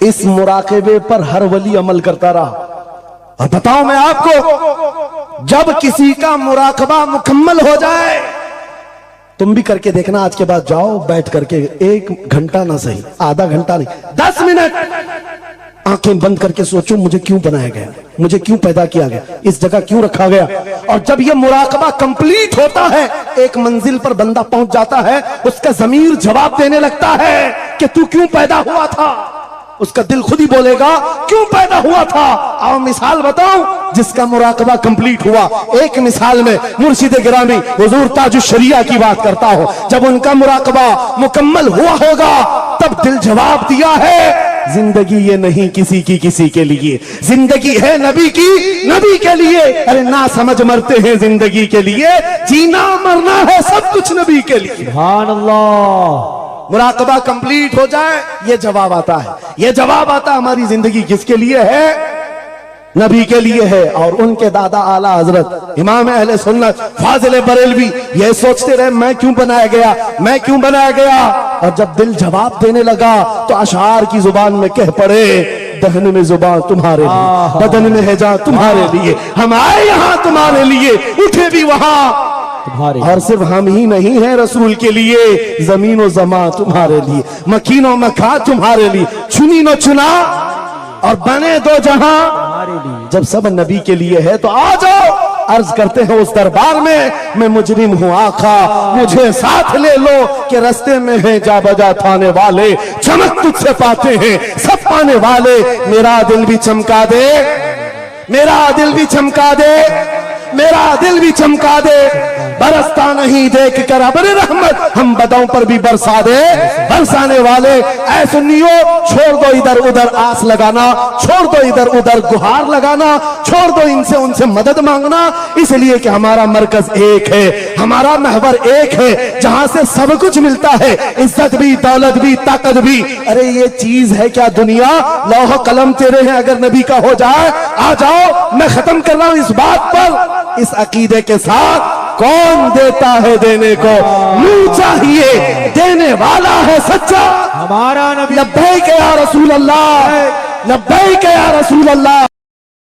इस मुराकबे पर हर वली अमल करता रहा। और बताओ मैं आपको, जब किसी का मुराकबा मुकम्मल हो जाए, तुम भी करके देखना, आज के बाद जाओ बैठ करके 1 घंटा ना सही, आधा घंटा नहीं, 10 मिनट आंखें बंद करके सोचो मुझे क्यों बनाया गया, मुझे क्यों पैदा किया गया, इस जगह क्यों रखा गया। और जब यह मुराकबा कंप्लीट होता है, एक मंजिल पर बंदा पहुंच जाता है, उसका ज़मीर जवाब देने लगता है कि तू क्यों पैदा हुआ था। उसका दिल खुद ही बोलेगा क्यों पैदा हुआ था। आओ मिसाल बताऊं जिसका मुराकबा कंप्लीट हुआ। एक मिसाल में मुर्शिद गिरामी हुजूर ताजुश शरिया की बात करता हूं। जब उनका मुराकबा मुकम्मल हुआ होगा, तब दिल जवाब दिया है जिंदगी ये नहीं किसी की किसी के लिए, जिंदगी है नबी की नबी के लिए। अरे ना समझ मरते हैं जिंदगी के लिए, जीना मरना है सब कुछ नबी के लिए। सुभान अल्लाह। मुराकबा कंप्लीट हो जाए, ये जवाब आता है, ये जवाब आता हमारी जिंदगी किसके लिए है, नबी के लिए है। और उनके दादा आला हजरत इमाम अहले सुन्नत फाजिल बरेलवी ये सोचते रहे मैं क्यों बनाया गया, मैं क्यों बनाया गया। और जब दिल जवाब देने लगा तो अशार की जुबान में कह पड़े, दहन में जुबान तुम्हारे लिए, बदन में है जान तुम्हारे लिए, हम आए यहाँ तुम्हारे लिए, उठे भी वहां तुम्हारे। और सिर्फ हम ही नहीं है रसूल के लिए, जमीन व जमा तुम्हारे लिए, मकीनो मखा तुम्हारे लिए, चुनी न चुना और बने दो जहां तुम्हारे लिए। जब सब नबी के लिए है तो आ जाओ, अर्ज करते हैं उस दरबार में, मैं मुजरिम हूं आका मुझे साथ ले लो, कि रास्ते में है जा बजा थाने वाले, चमक तुझसे पाते हैं सब पाने वाले। मेरा दिल भी चमका दे, मेरा दिल भी चमका दे, मेरा दिल भी चमका दे, बरसता नहीं देख कर अबरे रहमत, हम बदों पर भी बरसा दे बरसाने वाले। ऐ सुन्नियों, छोड़ दो इधर उधर आस लगाना, छोड़ दो इधर उधर गुहार लगाना, छोड़ दो इनसे उनसे मदद मांगना, इसलिए कि हमारा मरकज एक है, हमारा महवर एक है, जहां से सब कुछ मिलता है, इज्जत भी, दौलत भी, ताकत भी। अरे ये चीज है क्या दुनिया? लौह कलम तेरे हैं, अगर नबी का हो जाए आ जाओ। मैं खत्म कर रहा हूं इस बात पर, इस अकीदे के साथ, कौन देता है देने को, मुंह चाहिए देने वाला है सच्चा हमारा नबी। लब्बैक या रसूल अल्लाह, लब्बैक या रसूल अल्लाह।